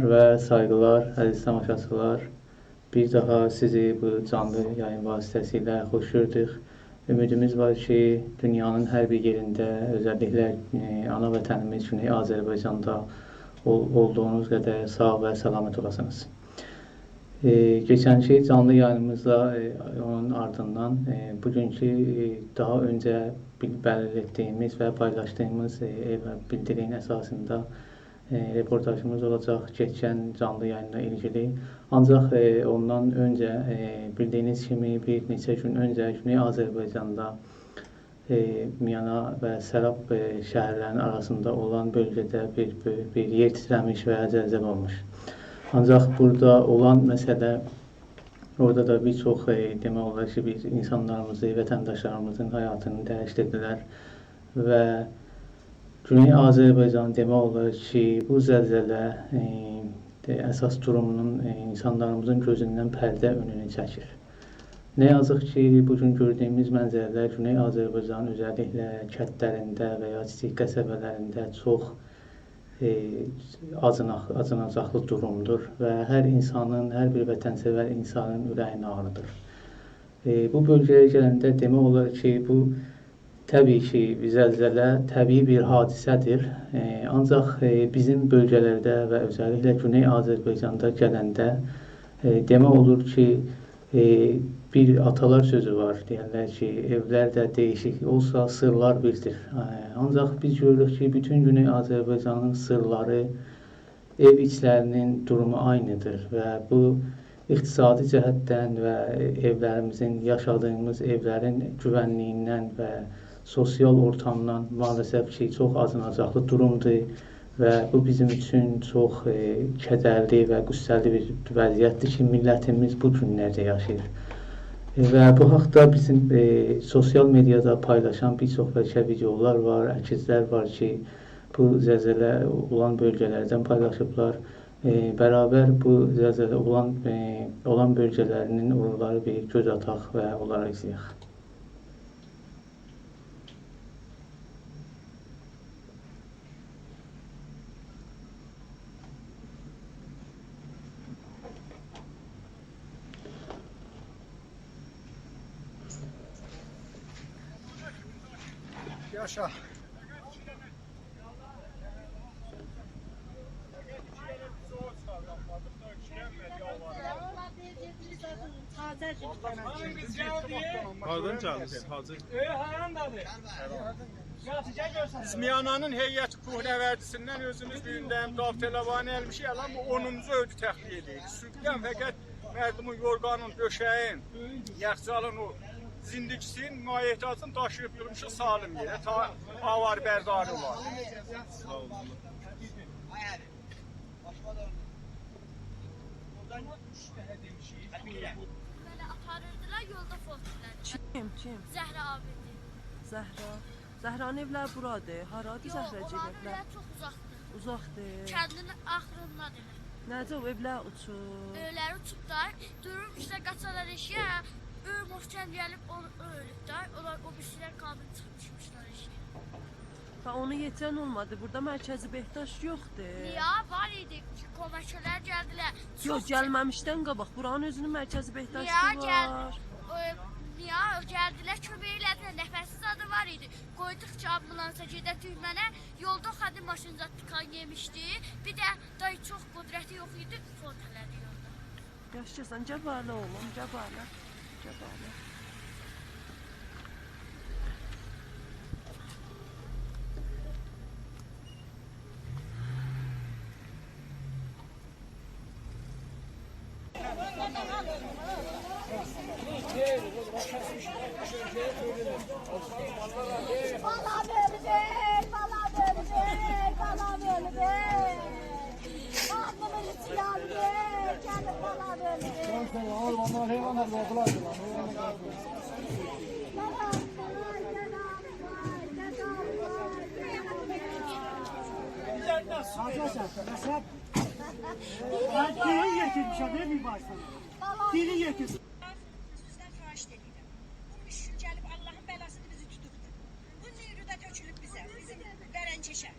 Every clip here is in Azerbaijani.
Ve saygılar, aziz tamaşaçılar. Bir daha sizi bu canlı yayın vasitəsilə xoş gördük. Ümidimiz var ki, dünyanın hər bir yerində, özellikle ana vətənimiz Güney Azərbaycanda olduğunuz qədər sağ və salamet olasınız. Geçenki canlı yayınımızda onun ardından bugünkü daha önce belirttiğimiz ve paylaştığımız bildiriğin esasında reportajımız olacak geçen canlı yayınla ilgili. Ancak ondan önce bildiğiniz gibi bir neçə gün önce Güney Azərbaycanda Miyana ve Sərab şəhərlərinin arasında olan bölgede bir yer titrəmiş və zəlzələ olmuş. Ancak burada olan mesele, orada da birçok demək olar ki, biz insanlarımızı, vətəndaşlarımızın hayatını dəyişdirdiler ve Güney Azərbaycan demək olar ki, bu zəlzələ əsas durumunun insanlarımızın gözündən pərdə önünü çəkir. Ne yazık ki, bugün gördüğümüz mənzərələr Güney Azərbaycanın özellikle kəndlərində və ya kiçik qəsəbələrində çox acınacaqlı durumdur və hər insanın, hər bir vətənsevər insanın ürəyini ağrıdır. Bu bölgəyə gələndə demək olar ki, bu təbii ki, zəlzələ təbii bir hadisədir. Ancaq bizim bölgələrdə və özellikle Güney Azərbaycanda gələndə demək olur ki, bir atalar sözü var, deyirlər ki, evlər də değişik olsa sırlar birdir. Ancaq biz görürük ki, bütün Güney Azərbaycanın sırları, ev içlərinin durumu aynıdır və bu iqtisadi cəhətdən və evlərimizin, yaşadığımız evlərin güvənliyindən və sosial ortamdan maalesef ki, çox acınacaqlı durumdur və bu bizim üçün çox kədərli və qüssəli bir vəziyyətdir ki, millətimiz bu günlərdə yaşayır. Və bu haqda bizim sosial medyada paylaşan bir çox bəlkə videolar var, əkizlər var ki, bu zəlzələ olan bölgələrdən paylaşıblar. Bərabər bu zəlzələ olan bölgələrinin oraları bir göz ataq və onlara izləyək. Yaşa. Hardan gəlmişsən? Hacı. Harandadır? Biz Miyananın heyəti Kuhnəvərdisindən özümüz düyündəyim Dağ Televanı elmişik, alan bu onumuzu ödü təxliyə edirik. Sübhdən fəqət mərdumun yorğanın, döşəyin, yaxcalın o zindiksinin, mayehtiyatını daşıyıb yürümüşük salim yerə, ta avar bərdari olar. Sağ olun. Böyle aparırdılar, yolda fotoğraflar. Kim? Zəhra abidi. Zəhra. Zəhranın evləri buradır. Haradır Yox, Zəhracıq onların evlər? evləri çox uzaqdır. Uzaqdır. Kəndin axırındadır. Necə o evlər uçur? Öyləri uçublar, durmuşlar, qaçarlar eşiyə. Ölmüşkən gəlib onu ölüblər. Onlar o birisindən qanun çıxmışlar eşiyə. Və onu yetirən olmadı. Burada mərkəzi behdaş yoxdur. Niyə? Var idi, koməkçilər gəldilər. Yox, gəlməmişdən qabaq buranın özünün mərkəzi behdaşı var. Niyə? Gəldilər, kömək elədilər. Nəfəssiz adı var idi. Qoyduqca ambulansa gedə düymənə, yolda xədim maşınca tıkan yemişdi. Bir də dayı çox qudrəti yox idi, fontələdi yolda. Yaşayırsan, cəbarlı oğlum, cəbarlı. Cəbarlı. Vallahi böyle Dili yetirmişəm, bir başdan. Dili yetirmişəm. Sizdən xahiş edirəm. Bu müşkül gəlib Allahın bəlasını bizi tutubdur. Bu nüruda tökülüb bizə, bizim Bərənkeşə.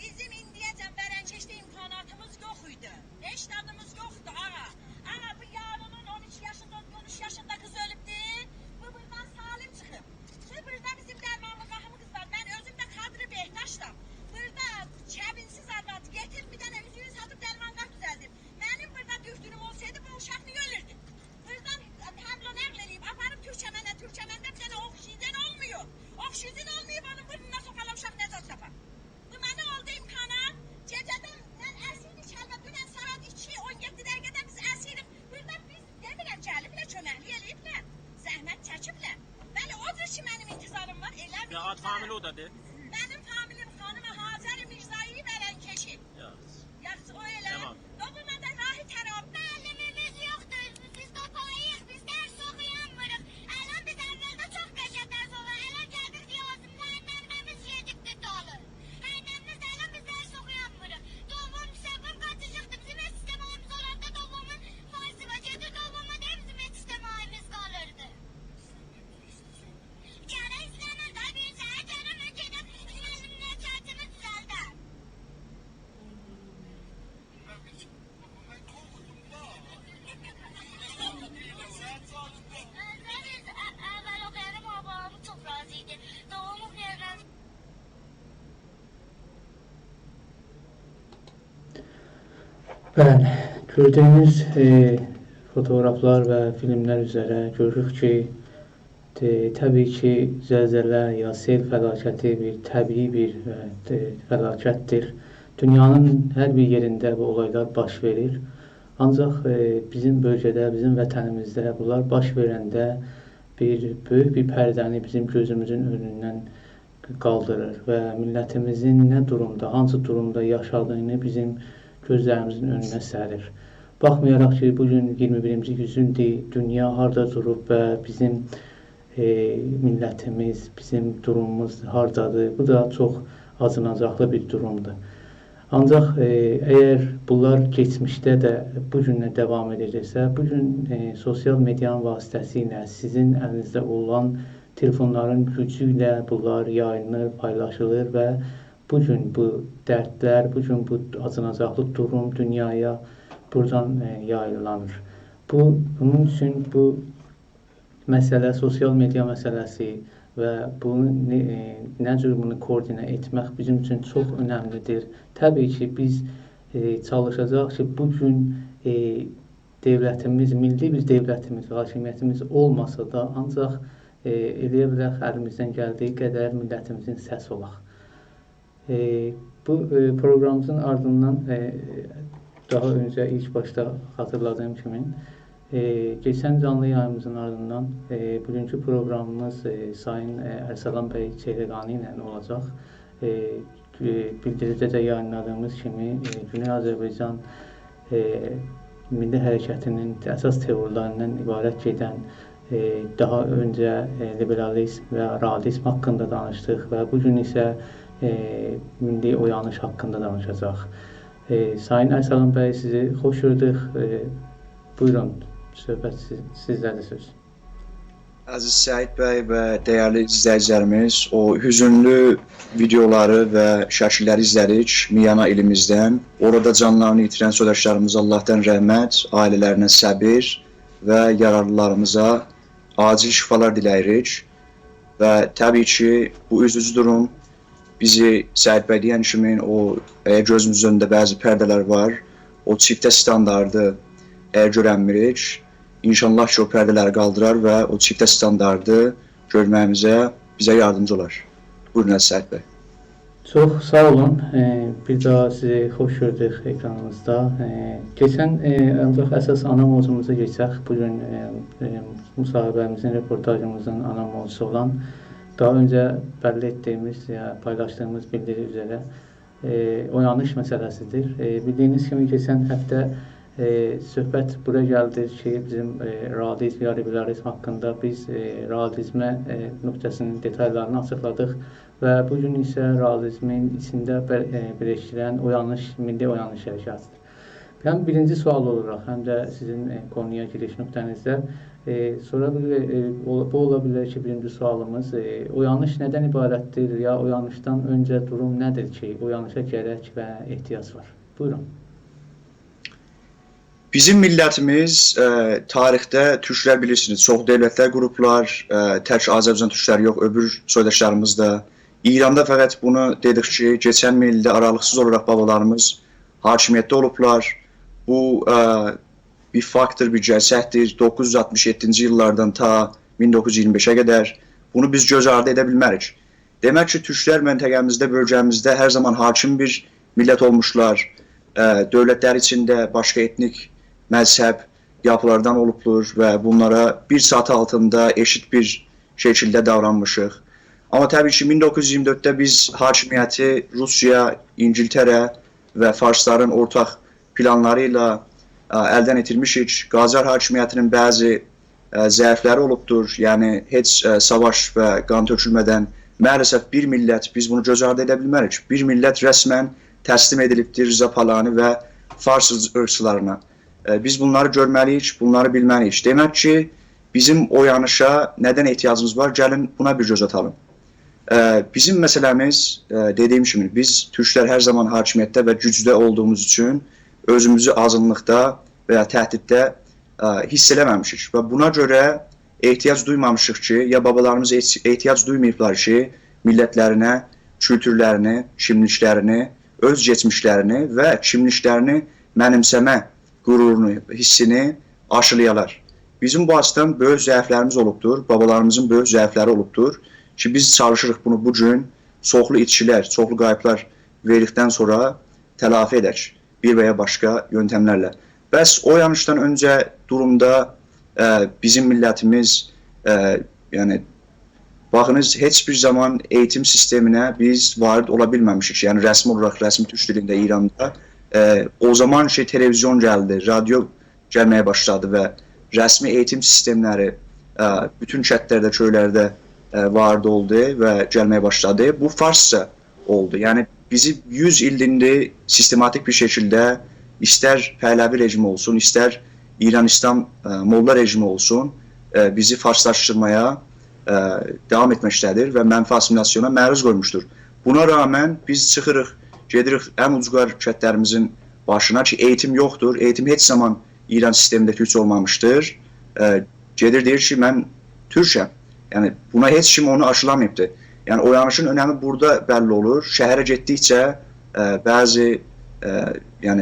Bizim indiyəcən Bərənkeşdə imkanatımız yox idi. Heç dadımız yoxdur ağa. Ağa bu yarının 12 yaşında, 13 yaşında qız ölübdü. Bu buradan salim çıxıb. Burada bizim dərmanlı baxımımız var. Mən özüm də Kadri Behtaşlam. Burada kəbinsiz arvad getir bir dənə üzüyü satıb dərmanlar düzəldim. Mənim burada düftünüm olsaydı bu uşaq niyə ölürdü? Buradan tablo nəql edib, aparıb Türkçəmənə, Türkçəməndə bir dənə oksijen olmuyor. Oksijen olmayıb onun burnuna soxalan uşaq nəzət tapar. Bu mənə oldu imkana. Gecədən mən əsirlik kəlmə dünən saat 2:17 dəqiqədə bizəsirik. Burada biz demirəm gəliblər, köməklik eləyiblər. Zəhmət çəkiblər. Bəli, odur ki mənim intizarım var, eləmir. Ya ad famili o da de. Mənim familim xanım Hazəri Mirzəyi Bərənkeşi. Yaxşı o elə. Tamam. Doğulmada rahi tərab. Müəllimimiz yoxdur. Biz toplayıq, biz dərs oxuyanmırıq. Ələn biz əvvəldə çox qəşəng dərs olur. Ələn gəldik lazım. Müəllimimiz yedikdir dolu. Həydənimiz ələn biz dərs oxuyanmırıq. Doğum səbir qaçacaqdı. Bizim sistem ayımız olanda doğumun faizine gedir. Doğuma da bizim sistem ayımız qalırdı. Kara izlənir də bir səhər görümü gedib. Müəllimlə çərçimi düzəldə. Əvvəl o benim babamı çox razı idi. Doğumu verirəm. Bəli, gördüyünüz fotoğraflar və filmlər üzrə görürük ki, təbii ki, zəlzələ ya sel fəlakəti bir təbii bir fəlakətdir. Dünyanın hər bir yerində bu olaylar baş verir. Ancaq bizim bölgədə, bizim vətənimizdə bunlar baş verəndə böyük bir pərdəni bizim gözümüzün önündən qaldırır və millətimizin nə durumda, hansı durumda yaşadığını bizim gözlərimizin önünə sərir. Baxmayaraq ki, bugün 21-ci yüzündür, dünya harda durub və bizim millətimiz, bizim durumumuz hardadır. Bu da çox acınacaqlı bir durumdur. Ancaq əgər bunlar keçmişdə də bugün davam edəcəksə, bugün sosial medianın vasitəsilə sizin əlinizdə olan telefonların gücü ilə bunlar yayılır, paylaşılır və bugün bu dərdlər, bugün bu acınacaqlı durum dünyaya buradan yayılanır. Bunun üçün bu məsələ, sosial media məsələsi və bunu nə cür bunu koordinə etmək bizim üçün çox önəmlidir. Təbii ki, biz çalışacaq ki, bugün devlətimiz, milli bir devlətimiz, hakimiyyətimiz olmasa da ancaq eləyə bilək əlimizdən gəldiyi qədər millətimizin səsi olaq. Bu proqramımızın ardından daha öncə ilk başda xatırladığım kimi keçən canlı yayımızın ardından bugünkü proqramımız Sayın Ərsalan bəy Çeleqani ilə olacaq. Bildiridə də yayınladığımız kimi Güney Azərbaycan Milli Hərəkətinin əsas teorilərindən ibarət gedən daha öncə liberalizm və realizm haqqında danışdıq və bugün isə milli oyanış haqqında danışacaq. Sayın Ərsalan bəy, sizi xoş gördük. Buyurun, söhbət sizdədir söz. Əziz Səid bəy və dəyərli izləyicilərimiz, o hüzünlü videoları və şəkilləri izlədik Miyana ilimizdən. Orada canlarını itirən soydaşlarımıza Allahdan rəhmət, ailələrinə səbir və yararlılarımıza acil şifalar diləyirik. Və təbii ki, bu üzücü durum bizi Səid bəy deyən kimi əgər gözümüzün önündə bəzi pərdələr var, o çiftə standardı əgər görənmirik, İnşallah ki, o pərdələri qaldırar və o çiftə standardı görməyimizə bizə yardımcı olar. Buyurun, Səid bəy. Çox sağ olun. Bir daha sizi xoş gördük ekranımızda. Keçən ancaq əsas ana mövzumuza keçək. Bugün müsahibəmizin, reportajımızın ana mövzusu olan daha öncə bəlli etdiyimiz, paylaşdığımız bildiri üzrə oyanış məsələsidir. Bildiyiniz kimi keçən həftə Söhbət bura gəldi ki, bizim realizm ya liberalizm haqqında biz realizmə nöqtəsinin detallarını açıqladıq və bu gün isə realizmin içində birləşdirən milli oyanış hərəkətidir. Həm birinci sual olaraq, həm də sizin konuya giriş nöqtənizdə bu ola bilər ki, birinci sualımız oyanış nədən ibarətdir ya oyanışdan öncə durum nədir ki, oyanışa gərək və ehtiyac var? Buyurun. Bizim millətimiz tarixdə türklər bilirsiniz, çox dövlətlər qruplar, tək Azərbaycan türkləri yox, öbür soydaşlarımız da. İranda fəqət bunu dedik ki, keçən ildə aralıqsız olaraq babalarımız hakimiyyətdə olublar. Bu bir faktdır, bir gerçəkdir. 967-ci illərdən ta 1925-ə qədər bunu biz göz ardı edə bilmərik. Demək ki, türklər məntəqəmizdə, bölgəmizdə hər zaman hakim bir millət olmuşlar. Dövlətlər içində başqa etnik məzhəb yapılardan olubdur və bunlara bir saat altında eşit bir şəkildə davranmışıq. Amma təbii ki, 1924-də biz hakimiyyəti Rusiya, İngiltərə və Farsların ortaq planları ilə əldən itirmişik. Qacar hakimiyyətinin bəzi zəifləri olubdur. Yəni, heç savaş və qan tökülmədən maalesef bir millət, biz bunu göz ardı edə bilmərik. Bir millət rəsmən təslim edilibdir Rza Palani və Fars ırqçılarına. Biz bunları görməliyik, bunları bilməliyik. Demək ki, bizim oyanışa nədən ehtiyacımız var? Gəlin buna bir göz atalım. Bizim məsələmiz, dediyim kimi, biz türklər hər zaman hakimiyyətdə və gücdə olduğumuz üçün özümüzü azınlıqda və ya təhdiddə hiss eləməmişik. Və buna görə ehtiyac duymamışıq ki, ya babalarımız ehtiyac duymayıblar ki, millətlərinə, kültürlərini, kimliklərini, öz geçmişlərini və kimliklərini mənimsəmə qürurunu, hissini aşılayalar. Bizim bu açıdan böyük zəiflərimiz olubdur, babalarımızın böyük zəifləri olubdur ki, biz çalışırıq bunu bugün çoxlu itişilər, çoxlu qayıblar verdikdən sonra telafi edək bir və ya başqa yöntəmlərlə. Bəs o yanışdan öncə durumda bizim millətimiz, yəni baxınız, heç bir zaman eğitim sisteminə biz varid ola bilməmişik. Yəni rəsmi olaraq, rəsmi türk dilində İranda o zaman televizyon gəldi, radyo gəlməyə başladı və rəsmi eğitim sistemləri bütün kətlərdə, köylərdə varid oldu və gəlməyə başladı. Bu farsça oldu. Yəni bizi 100 ildir sistematik bir şəkildə istər Pəhləvi rejimi olsun, istər İran-İslam Molla rejimi olsun, bizi farslaşdırmaya devam etməkdədir və mənfi assimilasyona məruz qoymuşdur. Buna rağmen biz çıxırıq, gedirik ən ucqar kətlərimizin başına ki, eğitim yoxdur, eğitim heç zaman İran sistemində türkçə olmamışdır. Gedir deyir ki, mən türkəm. Yəni buna heç kim onu aşılamayıbdır. Yəni oyanışın önəmi burada bəlli olur. Şəhərə getdikcə bəzi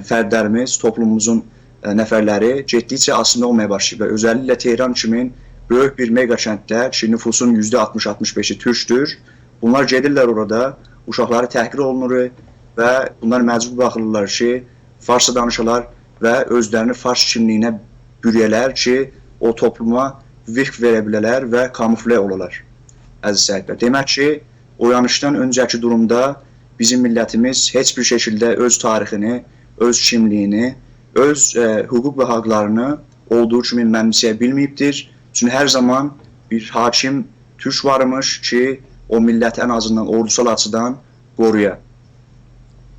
fərdlərimiz, toplumumuzun nəfərləri getdikcə aslında olmaya başlayıb və özəlliklə Tehran kimin böyük bir mega kənddə ki, nüfusun %60-65'i türkdür. Bunlar gedirlər orada, uşaqları təhqir olunur və bunlar məcbur baxırlar ki, farsça danışalar və özlərini fars kimliyinə bürüyələr ki, o topluma vifq verə bilələr və kamuflə olalar. Əziz səhidlər. Demək ki, oyanışdan öncəki durumda bizim millətimiz heç bir şəkildə öz tarixini, öz kimliyini, öz hüquq və haqlarını olduğu kimi mənimsəyə bilməyibdir. Çünki hər zaman bir hakim türk varmış ki, o millət ən azından ordusal açıdan qoruya.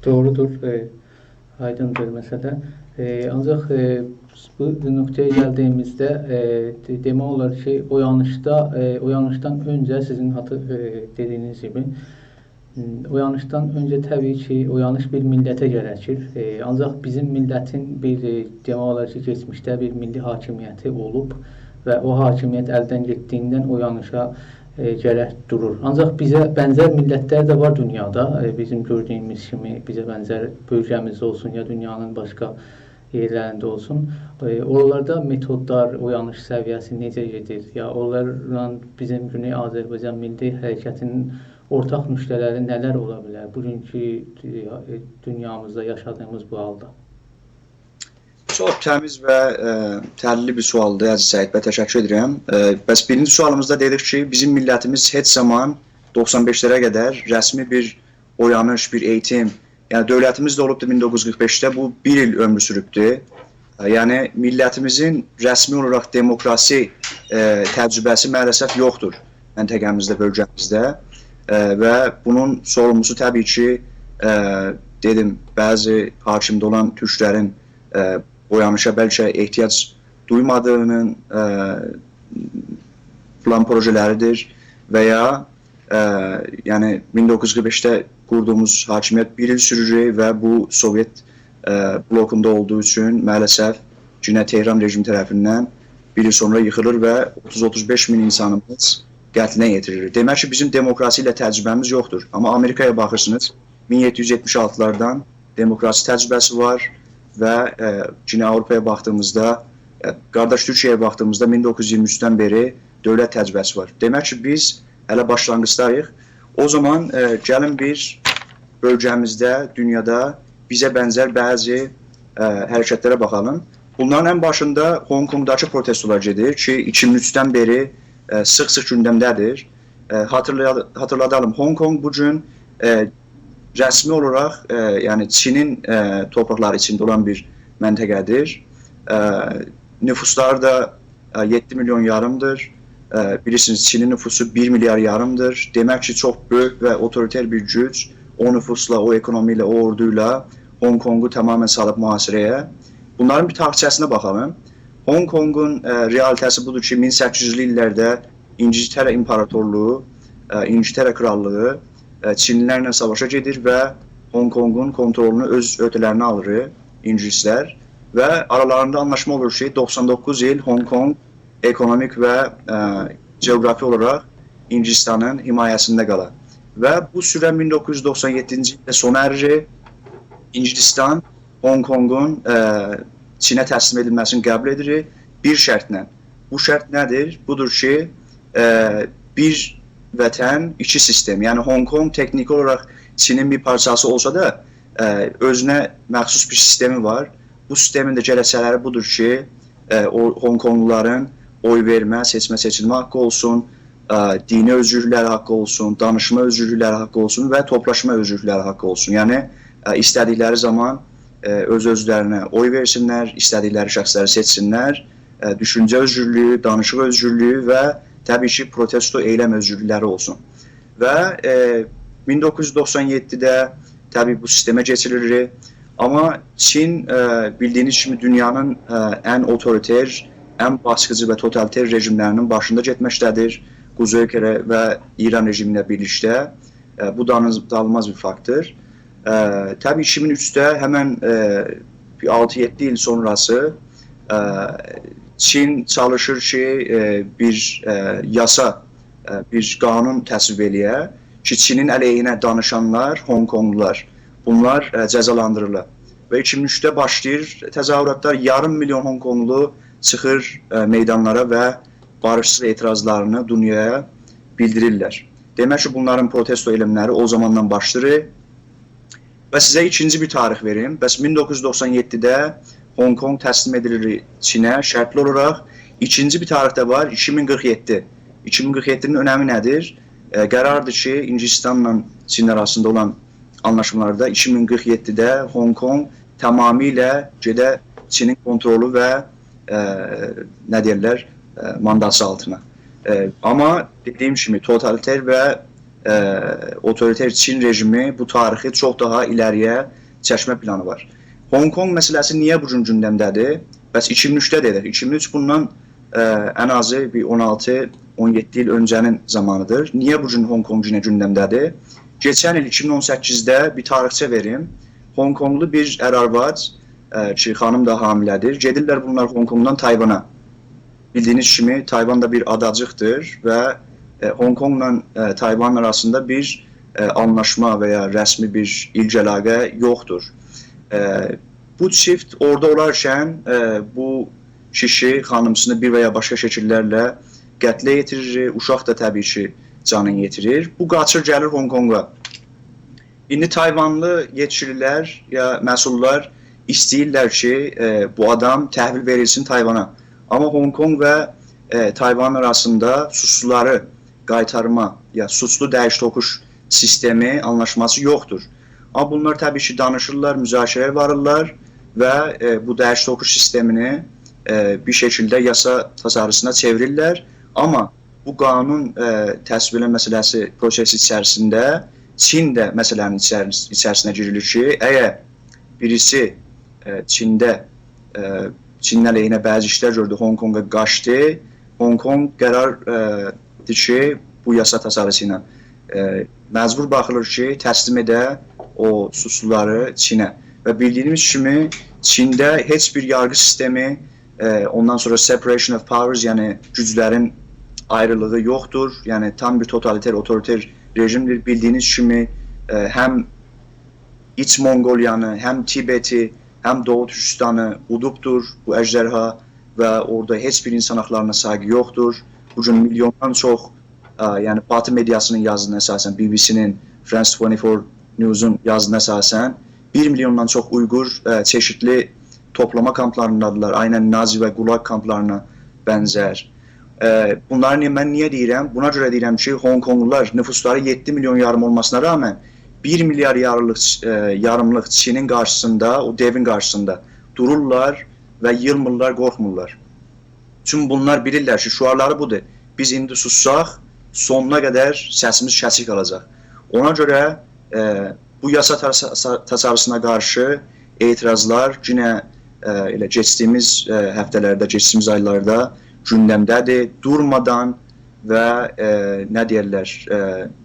Doğrudur, aydındır məsələ. Ancaq bu nöqtəyə gəldiyimizdə demək olar ki, oyanışdan öncə sizin dediyiniz kimi, oyanışdan öncə təbii ki, oyanış bir millətə gərəkir. Ancaq bizim millətin demək olar ki, geçmişdə bir milli hakimiyyəti olub və o hakimiyyət əldən getdiyindən oyanışa gərək durur. Ancaq bizə bənzər millətlər də var dünyada. Bizim gördüyümüz kimi bizə bənzər bölgəmizdə olsun ya dünyanın başqa yerlərində olsun. Oralarda metodlar, oyanış səviyyəsi necə gedir? Ya onlarla bizim Güney Azərbaycan milli hərəkətinin ortaq nöqtələri nələr ola bilər bugünkü dünyamızda yaşadığımız bu halda? Çox təmiz və təhlilli bir sualdır, əziz Səid bəy, təşəkkür edirəm. Bəs birinci sualımızda dedik ki, bizim millətimiz heç zaman 95'lərə qədər rəsmi bir oyanış, bir eğitim, yəni dövlətimiz də olubdur 1945'də, bu bir il ömrü sürübdür. Yəni millətimizin rəsmi olaraq demokrasi təcrübəsi maalesef yoxdur məntəqəmizdə, bölgəmizdə və bunun sorumlusu təbii ki, dedim, bəzi hakimdə olan türklərin oyanışa bəlkə ehtiyac duymadığının plan projələridir və ya yəni 1945-də qurduğumuz hakimiyyət bir il sürür və bu Sovyet blokunda olduğu üçün maalesef yine Tehran rejimi tərəfindən bir il sonra yıxılır və 30-35 min insanımız qətlinə yetirilir. Demək ki, bizim demokrasi ilə təcrübəmiz yoxdur. Amma Amerikaya baxırsınız, 1776-lardan demokrasi təcrübəsi var və yine Avrupaya baxdığımızda, qardaş Türkiyəyə baxdığımızda 1923-dən beri dövlət təcrübəsi var. Demək ki, biz hələ başlanğıcdayıq. O zaman gəlin bir bölgəmizdə, dünyada bizə bənzər bəzi hərəkətlərə baxalım. Bunların ən başında Hong Kong'dakı protestolar gedir ki, 2003'dən beri sıx-sıx gündəmdədir. Hatırladalım, Hong Kong bugün rəsmi olaraq yəni Çinin torpaqları içində olan bir məntəqədir. Nüfusları da 7 milyon yarımdır. Bilirsiniz, Çinin nüfusu 1 milyar yarımdır. Demək ki, çox böyük və otoriter bir güc o nüfusla, o ekonomiyle, o orduyla Hong Kong'u tamamen salıb mühasirəyə. Bunların bir tarixçəsinə baxalım. Hong Kong'un realitəsi budur ki, 1800'lü illərdə İngiltərə İmparatorluğu, İngiltərə Krallığı Çinlilərlə savaşa gedir və Hong Kong'un kontrolünü öz öhdələrinə alır İngilislər və aralarında anlaşma olur ki, 99 il Hong Kong ekonomik və geografi olaraq İngilistanın himayəsində qalar. Və bu sürə 1997-ci ildə sona ərir. İngilistan Hong Kong'un Çin'e təslim edilməsini qəbul edir bir şərtlə. Bu şərt nədir? Budur ki, bir vətən, iki sistem. Yəni Hong Kong teknik olaraq Çin'in bir parçası olsa da özünə məxsus bir sistemi var. Bu sistemin də gələcəkləri budur ki, Hong Kongluların oy vermə, seçmə, seçilmə haqqı olsun, dini özgürlükləri haqqı olsun, danışma özgürlükləri haqqı olsun və toplaşma özgürlükləri haqqı olsun. Yəni istədikləri zaman öz-özlərinə oy versinlər, istədikləri şəxsləri seçsinlər, düşüncə özgürlüyü, danışıq özgürlüyü və təbii ki, protesto eyləm özgürlükləri olsun. Və 1997-də təbii bu sistemə keçirilir. Amma Çin bildiyiniz kimi dünyanın ən otoriter, ən baskıcı və totaliter rejimlərinin başında getməkdədir. Quzey Kore və İran rejimi ilə birlikdə. Bu danılmaz bir faktdır. Təbii 2003'də həmən 6-7 il sonrası Çin çalışır ki, bir yasa, bir qanun təsvib eləyə ki, Çinin əleyhinə danışanlar, Hong Konglular, bunlar cəzalandırırlar. Və 2003'də başlayır təzahüratlar, yarım milyon Hong Konglu çıxır meydanlara və barışsız etirazlarını dünyaya bildirirlər. Demək ki, bunların protesto eylemləri o zamandan başlayır. Və sizə ikinci bir tarix verim. Bəs 1997-də Hong Kong təslim edilir Çinə şərtli olaraq. İkinci bir tarix də var, 2047. 2047'nin önəmi nədir? Qərardır ki, İngilistanla Çin arasında olan anlaşmalarda 2047'də Hong Kong tamamilə gedə Çinin kontrolü və nə deyirlər, mandası altına. Amma dediyim kimi totaliter və otoriter Çin rejimi bu tarixi çox daha ileriyə çəkmə planı var. Hong Kong məsələsi niyə bu gün gündəmdədir? Bəs 2003'də dedik. 2003 bundan ən azı bir 16-17 il öncənin zamanıdır. Niyə bu gün Hong Kong yine gündəmdədir? Geçən il 2018'də bir tarixçə verim. Hong Konglu bir ər-arvad ki, xanım da hamilədir. Gedirlər bunlar Hong Kongdan Tayvana. Bildiyiniz kimi Tayvan da bir adacıqdır və Hong Kongla Tayvan arasında bir anlaşma və ya rəsmi bir ilk əlaqə yoxdur. Bu çift orada olarkən bu kişi xanımsını bir və ya başqa şəkillərlə qətlə yetirir, uşaq da təbii ki canını yetirir. Bu qaçır gəlir Hong Konga. İndi Tayvanlı yetkililər ya məsullar istəyirlər ki, bu adam təhvil verilsin Tayvana. Amma Hong Kong və Tayvan arasında suçluları qaytarma ya suçlu dəyiş-tokuş sistemi, anlaşması yoxdur. Amma bunlar təbii ki danışırlar, müzakirəyə varırlar və bu dəyiş toxuş sistemini bir şəkildə yasa tasarısına çevirirlər. Amma bu qanun təsvir məsələsi prosesi içərisində Çin də məsələnin içərisinə girilir ki, əgər birisi Çində Çinin əleyhinə bəzi işlər gördü, Hong Konga qaçdı. Hong Kong qərardır ki, bu yasa tasarısı ilə məcbur baxılır ki, təslim edə o suçluları Çinə. Və bildiyimiz kimi Çində heç bir yargı sistemi, ondan sonra separation of powers, yəni güclərin ayrılığı yoxdur. Yəni tam bir totaliter, otoriter rejimdir. Bildiyiniz kimi həm İç Mongoliyanı, həm Tibeti, həm Doğu Türkistanı udubdur bu əjderha və orada heç bir insan haqlarına sayğı yoxdur. Bugün milyondan çox, yəni Batı mediasının yazısına əsasən, BBC-nin, France 24 News-un yazısına əsasən 1 milyondan çox Uyğur çeşitli toplama kamplarındadılar. Aynən Nazi və Gulag kamplarına bənzər. Bunları mən niyə deyirəm? Buna görə deyirəm ki, Hong Konglular nüfusları 7 milyon yarım olmasına rağmen 1 milyar yarımlıq Çinin qarşısında, o devin qarşısında dururlar və yılmırlar, qorxmurlar. Çünki bunlar bilirlər ki, şüarları budur. Biz indi sussaq, sonuna qədər səsimiz kəsik qalacaq. Ona görə bu yasa tasarısına qarşı etirazlar yenə elə keçdiyimiz həftələrdə, keçdiyimiz aylarda gündəmdədir. Durmadan və nə deyirlər,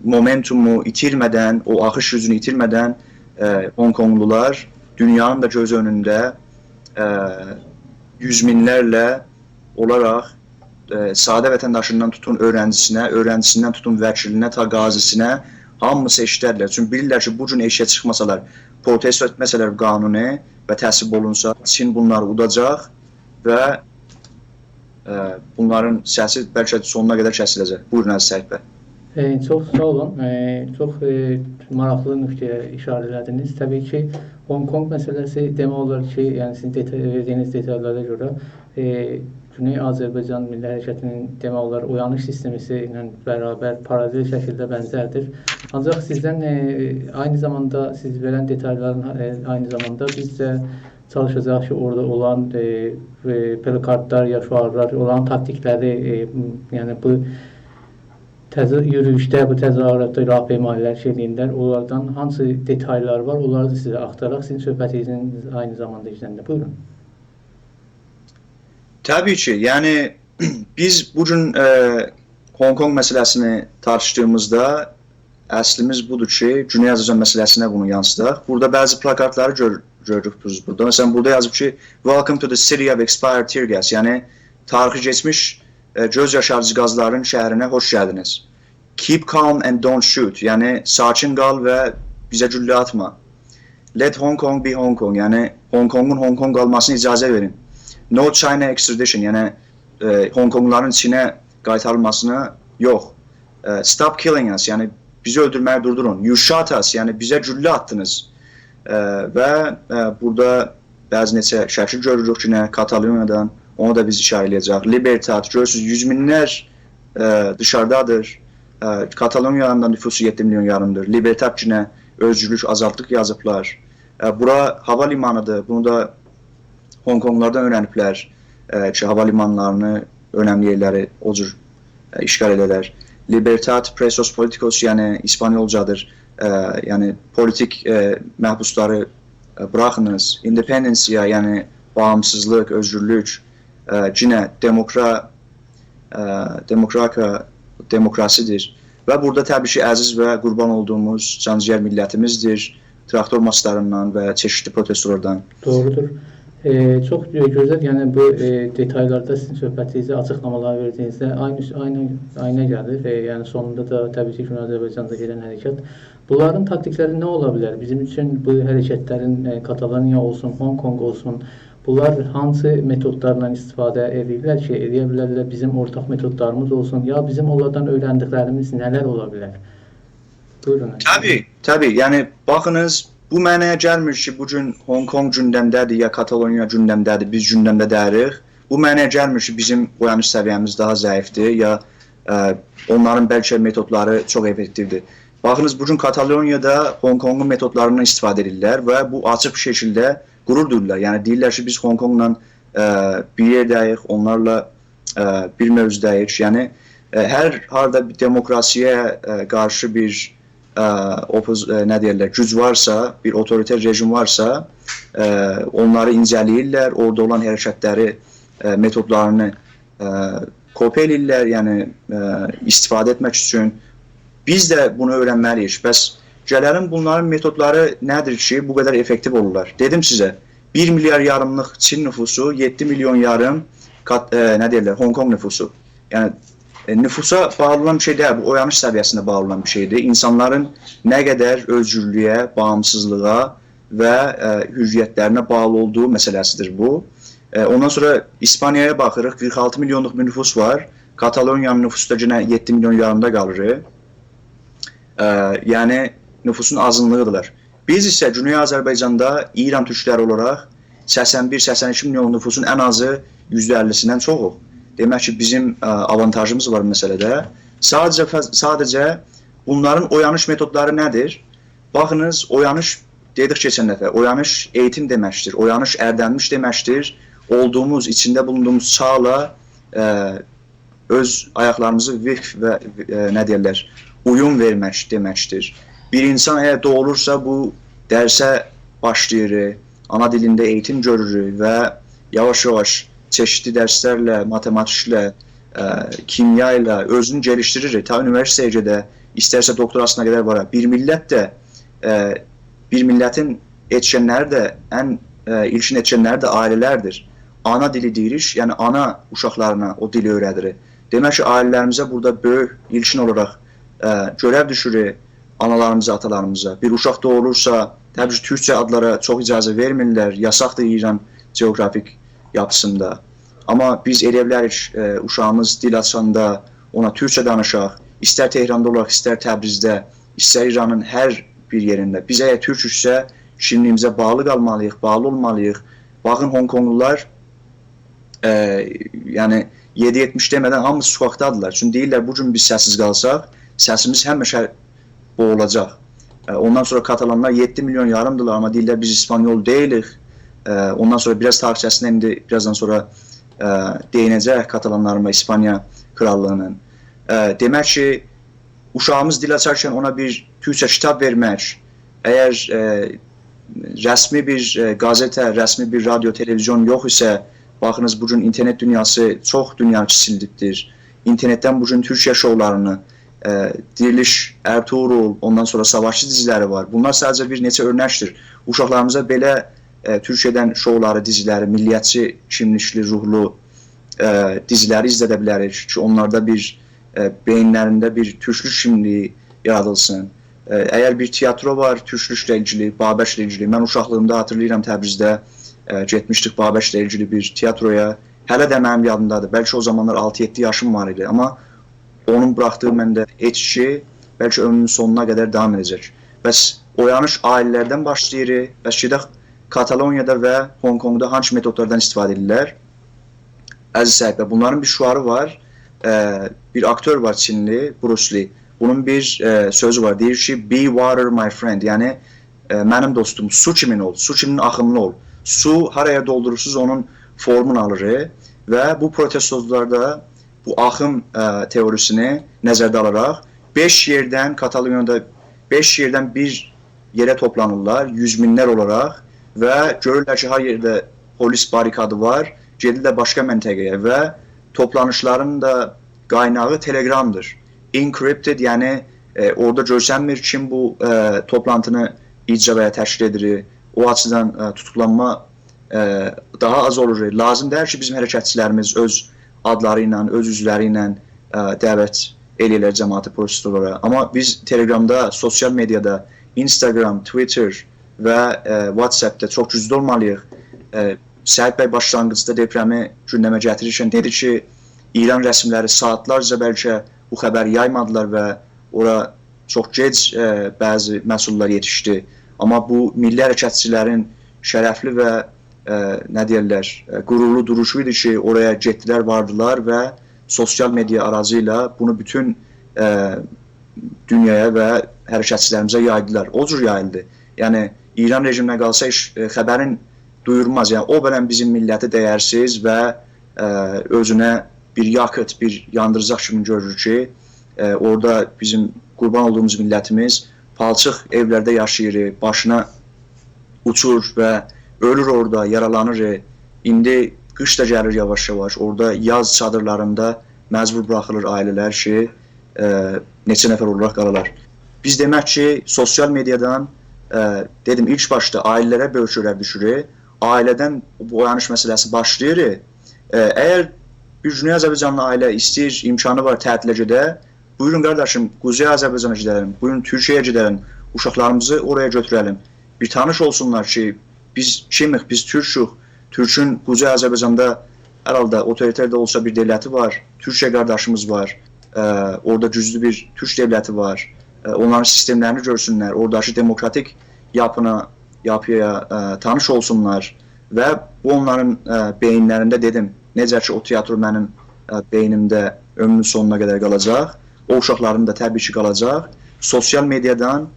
momentumu itirmədən, o axış yüzünü itirmədən Hong Konglular dünyanın da göz önündə yüz minlərlə olaraq sadə vətəndaşından tutun öğrencisindən, öğrencisindən tutun vəkilinə, ta qazisinə hamısı eşidərlər. Çünki bilirlər ki, bu gün eşiyə çıxmasalar, protesto etməsələr qanuni və təsib olunsa, Çin bunları udacaq və bunların səsi bəlkə sonuna qədər kəsiləcək. Buyurun, Əziz Səhid bəy. Çox sağ olun. Çox maraqlı nöqtəyə işarə elədiniz. Təbii ki, Hong Kong məsələsi demək olar ki, yəni sizin verdiyiniz detallara görə Güney Azərbaycan Milli Hərəkətinin demək olar oyanış sistemisi ilə bərabər paralel şəkildə bənzərdir. Ancaq sizdən aynı zamanda siz verən detalların aynı zamanda biz də çalışacaq ki, orada olan plakartlar, ya şüarlar, olan taktikləri, yəni bu yürüyüşdə, bu təzahüratda rahbeymanilər şeyliyində onlardan hansı detallar var, onları da sizə aktaraq sizin söhbətinizin aynı zamanda işləndə. Buyurun. Təbii ki, yəni biz bugün Hong Kong məsələsini tartışdığımızda əslimiz budur ki, Güney Azərbaycan məsələsinə bunu yansıdaq. Burada bəzi plakatları görürük biz burada. Məsələn, burada yazıb ki, Welcome to the City of Expired Tear Gas, yəni tarixi geçmiş göz yaşarıcı qazların şəhərinə xoş gəldiniz. Keep calm and don't shoot, yəni sakin qal və bizə güllə atma. Let Hong Kong be Hong Kong, yəni Hong Kong'un Hong Kong qalmasına icazə verin. No China extradition, yəni Hong Kongluların Çinə qaytarılmasına yox. Stop killing us, yəni bizi öldürməyi durdurun. You shot us, yəni bizə güllə attınız. Və burada bəzi neçə şəkil görürük ki, Kataloniyadan, onu da biz işarə edəcək. Libertad, görürsünüz, yüz minlər dışarıdadır. Kataloniyanın da nüfusu 7 milyon yarımdır. Libertad ki, özgürlük, azadlıq yazıblar. Bura hava limanıdır, bunu da Hong Konglardan öyrəniblər ki, hava limanlarını, önəmli yerləri o cür işgal edərlər. Libertad presos politikos, yəni İspanyolcadır. Yəni politik məhbusları bıraxınız. Independensiya, yəni bağımsızlıq, özgürlük, yine demokrasidir. Və burada təbii ki, əziz və qurban olduğumuz canciyər millətimizdir. Traktor maslarından və çeşitli protestolardan. Doğrudur. Çox gözəl, yəni bu detaylarda sizin söhbətinizdə açıqlamalar verdiyinizdə aynə gəlir. Yəni sonunda da təbii ki, Güney Azərbaycanda gedən hərəkət. Bunların taktikləri nə ola bilər? Bizim üçün bu hərəkətlərin Kataloniya olsun, Hong Kong olsun, bunlar hansı metodlarla istifadə edirlər ki, edə bilərlər bizim ortaq metodlarımız olsun, ya bizim onlardan öyrəndiklərimiz nələr ola bilər? Buyurun. Tabii. Yəni baxınız, bu mənaya gəlmir ki, bugün Hong Kong gündəmdədir ya Kataloniya gündəmdədir, biz gündəmdə dəyirik. Bu mənaya gəlmir ki, bizim oyanış səviyyəmiz daha zəifdir ya onların bəlkə metodları çox effektivdir. Baxınız, bugün Kataloniyada Hong Kongun metodlarından istifadə edirlər və bu açıq bir şəkildə qürur duyurlar. Yəni deyirlər ki, biz Hong Kongla bir yerdəyik, onlarla bir mövzudayıq. Yəni hər harda bir demokrasiyə qarşı bir nə deyirlər, güc varsa, bir otoriter rejim varsa, onları incələyirlər, orada olan hərəkətləri, metodlarını kopya edirlər, yəni istifadə etmək üçün. Biz də bunu öyrənməliyik. Bəs gələlim bunların metodları nədir ki, bu qədər effektiv olurlar? Dedim sizə, 1 milyar yarımlıq Çin nüfusu, 7 milyon yarım nə deyirlər, Hong Kong nüfusu. Yəni nüfusa bağlı olan bir şey deyil, bu oyanış səviyyəsində bağlı olan bir şeydir. İnsanların nə qədər özgürlüyə, bağımsızlığa və hürriyyətlərinə bağlı olduğu məsələsidir bu. Ondan sonra İspaniyaya baxırıq, 46 milyonluq bir nüfus var. Kataloniyanın nüfusu da yine 7 milyon yarımda qalır. Yəni nüfusun azınlığıdırlar. Biz isə Cünubi Azərbaycanda İran türkləri olaraq 81-82 milyon nüfusun ən azı %50'sindən çoxuq. Demək ki, bizim avantajımız var məsələdə. Sadəcə bunların oyanış metodları nədir? Baxınız, oyanış dedik keçən dəfə, oyanış eğitim deməkdir, oyanış ərdənmiş deməkdir. Olduğumuz, içində bulunduğumuz çağla öz ayaqlarımızı vəqf və nə deyirlər, uyum vermək deməkdir. Bir insan əgər doğulursa bu dərsə başlayır, ana dilində eğitim görür və yavaş-yavaş çeşitli dərslərlə, matematiklə, kimya ilə özünü gelişdirir. Ta üniversiteye gedə, istərsə doktorasına qədər var. Bir millət də, bir millətin etkenləri də, ən ilkin etkenləri də ailələrdir. Ana dili deyirik, yəni ana uşaqlarına o dili öyrədir. Demək ki, ailələrimizə burada böyük ilkin olaraq görev düşürür analarımıza, atalarımıza. Bir uşaq doğulursa, təbii ki, Türkçə adlara çox icazə vermirlər, yasaqdır İran geografik yapısında. Amma biz elə bilərik, uşağımız dil açanda ona Türkçə danışaq, istər Tehranda olaq, istər Təbrizdə, istər İranın hər bir yerində. Biz əgər Türküksə, kimliyimizə bağlı qalmalıyıq, bağlı olmalıyıq. Baxın, Hong Konglular yəni 7-70 demədən hamısı sokaqdadırlar. Çünki deyirlər, bugün biz səssiz qalsaq, səsimiz həmişə boğulacaq. Ondan sonra Katalanlar 7 milyon yarımdırlar, amma deyirlər, biz İspanyol deyilik. Ondan sonra biraz tarixçəsindən indi birazdan sonra deyinəcək Katalanlarıma İspanya krallığının. Demək ki, uşağımız dil açarkən ona bir Türkçə kitab vermək, əgər rəsmi bir qazete, rəsmi bir radyo, televizyon yox isə, baxınız, bugün internet dünyası çox dünya kiçildibdir. İnternetdən bugün Türkiyə şovlarını, Diriliş, Ertuğrul, ondan sonra savaşçı diziləri var. Bunlar sadəcə bir neçə örnəkdir. Uşaqlarımıza belə Türkiyədən şovları, diziləri, milliyyətçi, kimlikli, ruhlu diziləri izlədə bilərik ki, onlarda bir beyinlərində bir türklük kimliyi yaradılsın. Əgər bir tiyatro var, türklüklə ilgili, Babəklə ilgili, mən uşaqlığımda hatırlayıram Təbrizdə getmişdik Babəklə ilgili bir tiyatroya. Hələ də mənim yadımdadır. Bəlkə o zamanlar 6-7 yaşım var idi, amma onun bıraktığı məndə etki bəlkə ömrünün sonuna qədər davam edəcək. Bəs oyanış ailələrdən başlayır. Bəs gedək Kataloniyada və Hong Kongda hangi metodlardan istifadə edirlər? Əziz səhibə, bunların bir şuarı var. Bir aktör var Çinli, Bruce Lee. Bunun bir sözü var. Deyir ki, be water my friend. Yəni, mənim dostum, su kimin ol, su kimin axımlı ol. Su haraya doldurursunuz onun formunu alır və bu protestozlarda bu axım teorisini nəzərdə alaraq 5 yerdən, Kataloniyada 5 yerdən bir yerə toplanırlar, yüz minlər olaraq və görürlər ki, hər yerdə polis barikadı var, gedirlər başqa məntəqəyə və toplanışların da qaynağı Telegramdır. Encrypted, yəni orada görsənmir kim bu toplantını icraya təşkil edir. O açıdan tutuklanma daha az olur. Lazım deyil ki, bizim hərəkətçilərimiz öz adları ilə, öz üzvləri ilə dəvət eləyirlər cəmaatı protestolara. Amma biz Telegramda, sosial mediada, Instagram, Twitter və WhatsApp'da çox güclü olmalıyıq. Səhid bəy başlanğıcda depremi gündəmə gətirirkən dedi ki, İran rəsmiləri saatlarca bəlkə bu xəbəri yaymadılar və ora çox gec bəzi məsullar yetişdi. Amma bu milli hərəkətçilərin şərəfli və nə deyirlər, qürurlu duruşu idi ki, oraya getdilər, vardılar və sosial media aracıyla bunu bütün dünyaya və hərəkətçilərimizə yaydılar. O cür yayıldı. Yəni İran rejiminə qalsa xəbərin duyurmaz. Yəni o belə bizim milləti dəyərsiz və özünə bir yakıt, bir yandıracaq kimi görür ki, orada bizim qurban olduğumuz millətimiz palçıq evlərdə yaşayır, başına uçur və ölür orada, yaralanır. İndi qış da gəlir yavaş-yavaş. Orada yaz çadırlarında məcbur buraxılır ailələr ki, neçə nəfər olaraq qalalar. Biz demək ki, sosial mediadan dedim ilk başda ailələrə böyük görev düşürür. Ailədən bu oyanış məsələsi başlayır. Əgər bir Güney Azərbaycanlı ailə istəyir, imkanı var tətilə gedə, buyurun qardaşım, Quzey Azərbaycana gedəlim, buyurun Türkiyəyə gedəlim, uşaqlarımızı oraya götürəlim. Bir tanış olsunlar ki, biz kimik, biz Türk'ük. Türk'ün Quzey Azərbaycanda hər halda otoriter də olsa bir devləti var, Türkiyə qardaşımız var, orada güclü bir Türk devləti var. Onların sistemlərini görsünlər, oradakı demokratik yapıya tanış olsunlar və bu onların beyinlərində dedim, necə ki o tiyatro mənim beynimdə ömrümün sonuna qədər qalacaq, o uşaqların da təbii ki qalacaq. Sosial mediadan,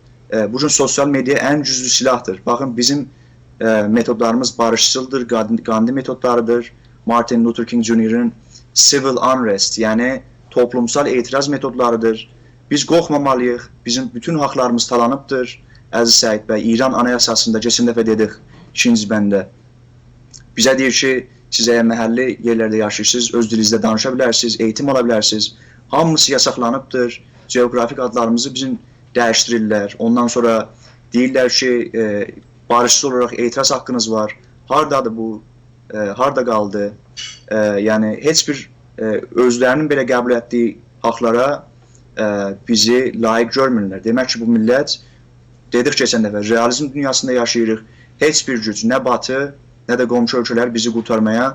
bugün sosial media ən güclü silahdır. Baxın, bizim metodlarımız barışçıldır, Gandhi metodlarıdır, Martin Luther King Jr.'ın civil unrest, yəni toplumsal etiraz metodlarıdır. Biz qorxmamalıyıq, bizim bütün haqlarımız talanıbdır. Əziz Səid bəy, İran anayasasında keçən dəfə dedik, 2-ci bəndə. Bizə deyir ki, siz əgər məhəlli yerlərdə yaşayırsınız, öz dilinizdə danışa bilərsiniz, eğitim ala bilərsiniz. Hamısı yasaqlanıbdır, geografik adlarımızı bizim dəyişdirirlər. Ondan sonra deyirlər ki, barışçı olaraq etiraz haqqınız var. Hardadır bu, harda qaldı? Yəni, heç bir özlərinin belə qəbul etdiyi haqlara bizi layiq görmürlər. Demək ki, bu millət, dedik keçən dəfə, realizm dünyasında yaşayırıq. Heç bir güc, nə batı, nə də qonşu ölkələr bizi qurtarmaya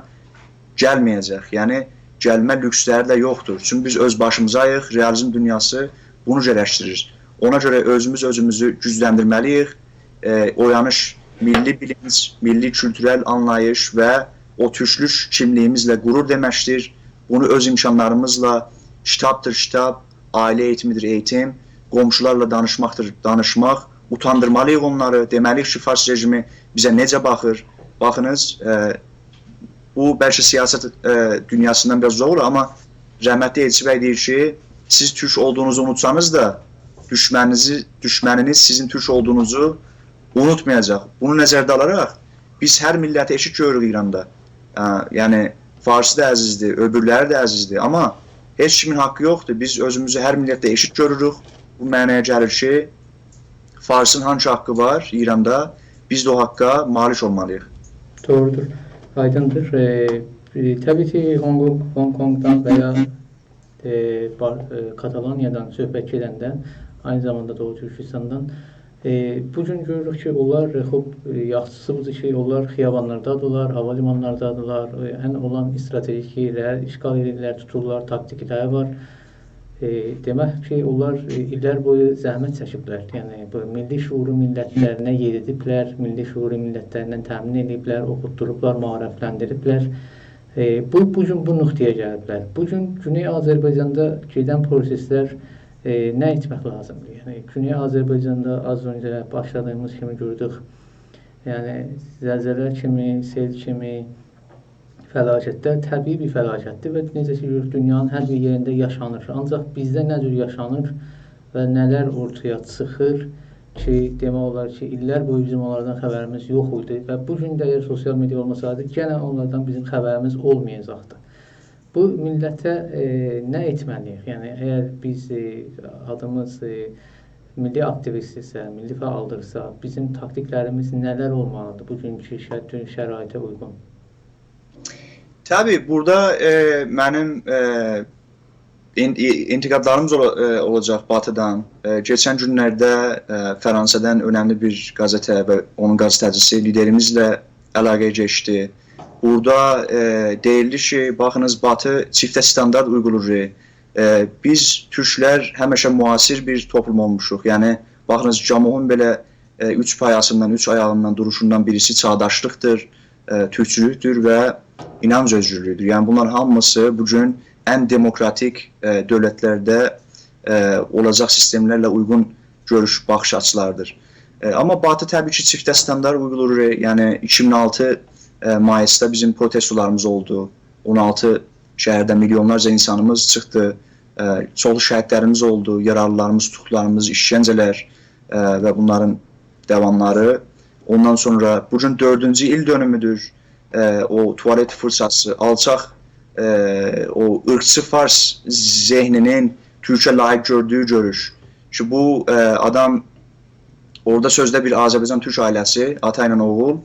gəlməyəcək. Yəni, gəlmə lüksləri də yoxdur. Çünki biz öz başımızayıq, realizm dünyası bunu gərəkdirir. Ona görə özümüzü gücləndirməliyik. Oyanış, milli bilinç, milli kültürel anlayış və o türklük kimliyimizlə qürur deməkdir. Bunu öz imkanlarımızla, kitabdır kitab, ailə eğitimidir eğitim, qonşularla danışmaqdır danışmaq, utandırmalıyıq onları, deməliyik ki, Fars rejimi bizə necə baxır. Baxınız, bu bəlkə siyasət dünyasından biraz uzaq olur, amma rəhmətli Elçi bəy deyir ki, siz Türk olduğunuzu unutsanız da, düşməniniz sizin Türk olduğunuzu unutmayacaq. Bunu nəzərdə alaraq, biz hər milləti eşit görürük İranda. Yəni, Farsı da əzizdir, öbürləri də əzizdir, amma heç kimin haqqı yoxdur. Biz özümüzü hər millətdə eşit görürük. Bu mənaya gəlir ki, Farsın hangi haqqı var İranda, biz də o haqqa malik olmalıyıq. Doğrudur, aydındır. Təbii ki, Hong Kong'dan veya Katalonyadan söhbət gedəndə, aynı zamanda Doğu Türkistan'dan bugün görürük ki, onlar yaxşısı budur ki, onlar xiyabanlardadırlar, hava limanlardadırlar, ən olan stratejik yerlər, işgal edirlər, tuturlar, taktikləri var. Demək ki, onlar illər boyu zəhmət çəkiblər. Yəni, bu milli şuuru millətlərinə yeridiblər, milli şuuru millətlərindən təmin ediblər, oxutdurublar, maarifləndiriblər. Bugün bu nöqtəyə gəliblər. Bugün Güney Azərbaycanda gedən proseslər nə etmək lazımdır? Yəni, Güney Azərbaycanda az öncə başladığımız kimi gördük. Yəni, zəlzələ kimi, sel kimi fəlakətlər təbii bir fəlakətdir və necə ki, dünyanın hər bir yerində yaşanır. Ancaq bizdə nə cür yaşanır və nələr ortaya çıxır ki, demək olar ki, illər boyu bizim onlardan xəbərimiz yox idi və bugün də əgər sosial media olmasaydı, gənə onlardan bizim xəbərimiz olmayacaqdı. Bu millətə nə etməliyik? Yəni, əgər biz adımız milli aktivistdirsə, milli fəaldırsa, bizim taktiklərimiz nələr olmalıdır bugünkü şəraitə uyğun? Təbii, burada mənim intiqadlarımız olacaq Batıdan. Geçən günlərdə Fransa'dan önəmli bir qəzetə və onun qəzetəcisi liderimizlə əlaqəyə geçdi. Burada deyildi ki, baxınız, Batı çiftə standart uygulur. Biz Türklər həmişə müasir bir toplum olmuşuq. Yəni, baxınız, Camuhun belə üç payasından, üç ayağından, duruşundan birisi çağdaşlıqdır, türkçülükdür və inanc özgürlüğüdür. Yəni, bunlar hamısı bugün ən demokratik dövlətlərdə olacaq sistemlərlə uyğun görüş, baxış açılardır. Amma Batı təbii ki, çiftə standart uygulur. Yəni 2006 mayısda bizim protestolarımız oldu. 16 şəhərdə milyonlarca insanımız çıxdı. Çoxlu şəhidlərimiz oldu, yaralılarımız, tutuklarımız, işgəncələr və bunların davamları. Ondan sonra bugün 4-cü il dönümüdür. O tualet fırsatçı, alçaq o ırkçı fars zehninin Türkiyə layiq gördüyü görüş. Ki bu adam orada sözdə bir Azərbaycan-Türk ailəsi, ata ilə oğul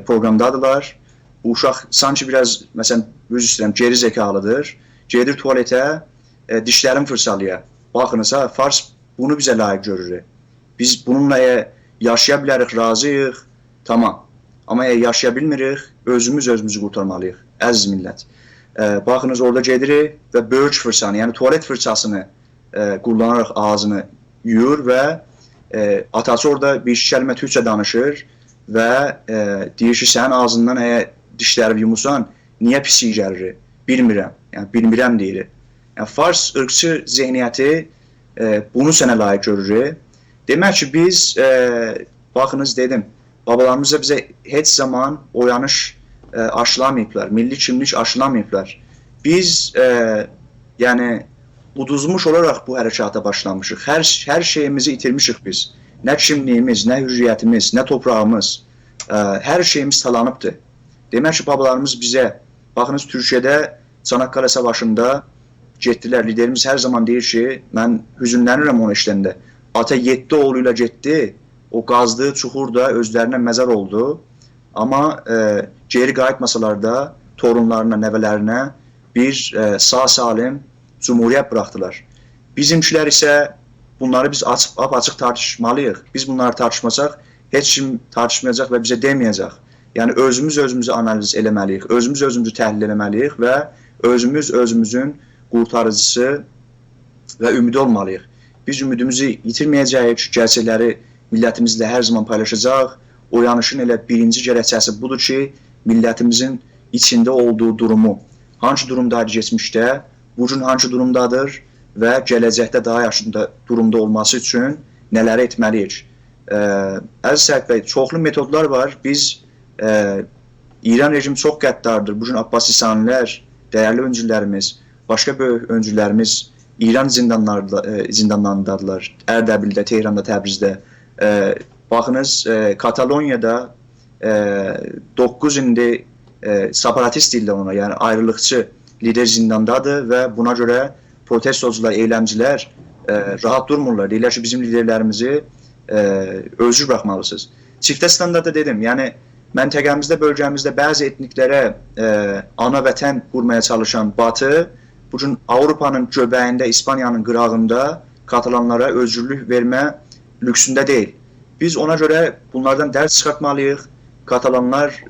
proqramdadılar. Bu uşaq sanki biraz, məsələn, üzr istəyirəm, geri zekalıdır. Gedir tualetə, dişlərini fırsalaya. Baxınızsa, fars bunu bizə layiq görür. Biz bununla yaşaya bilərik, razıyıq, tamam. Amma yaşaya bilmirik, özümüzü qurtarmalıyıq, əziz millət. Baxınız, orada gedirik və böyük fırçanı, yəni tualet fırçasını kullanaraq ağzını yuyur və atası orada bir iki kəlmə türkçə danışır və deyir ki, sənin ağzından dişləri yumusan, niyə pislik gəlir? Bilmirəm, yəni bilmirəm deyir. Yəni, fars ırkçı zehniyyəti bunu sənə layiq görür. Demək ki, biz, baxınız dedim, babalarımız da bizə heç zaman oyanış aşılamayıblar, milli kimlik aşılamayıblar. Biz, yəni, uduzmuş olaraq bu hərəkata başlamışıq. Hər şeyimizi itirmişik biz. Nə kimliyimiz, nə hürriyyətimiz, nə toprağımız, hər şeyimiz talanıbdır. Demək ki, babalarımız bizə, baxınız, Türkiyədə Çanakkale Savaşında getdilər. Liderimiz hər zaman deyir ki, mən hüzünlənirəm onu işləndə. Ata 7 oğluyla getdi, o qazdığı çuxurda özlərinə məzar oldu. Amma geri qayıtmasalar da torunlarına, nəvələrinə bir sağ salim cumhuriyyət buraxdılar. Bizimkilər isə bunları biz açıq tartışmalıyıq. Biz bunları tartışmasaq, heç kim tartışmayacaq və bizə deməyəcək. Yəni, özümüzü analiz eləməliyik, özümüzü təhlil eləməliyik və özümüzün qurtarıcısı və ümidi olmalıyıq. Biz ümidimizi yitirməyəcəyik, gələcəkləri millətimizlə hər zaman paylaşacaq. Oyanışın elə birinci gərəkçəsi budur ki, millətimizin içində olduğu durumu, hangi durumdaydı geçmişdə, bugün hangi durumdadır və gələcəkdə daha yaşında durumda olması üçün nələri etməliyik. Əziz Səhət bəy, çoxlu metodlar var. Biz, İran rejimi çox qəddardır. Bugün Abbasisanilər, dəyərli öncülərimiz, başqa böyük öncülərimiz İran zindanlarındadılar. Ərdəbildə, Tehranda, Təbrizdə. Baxınız, Kataloniyada 9 indi separatist deyirlər ona, yəni ayrılıqçı lider zindandadır və buna görə protestocular, eylemcilər rahat durmurlar. Deyirlər ki, bizim liderlərimizi özgür bırakmalısınız. Çiftə standarda dedim, yəni məntəqəmizdə, bölgəmizdə bəzi etniklərə ana vətən qurmaya çalışan Batı, bugün Avropanın göbəyində, İspaniyanın qırağında Katalanlara özgürlük vermə lüksündə deyil. Biz ona görə bunlardan dərs çıxartmalıyıq. Katalanlar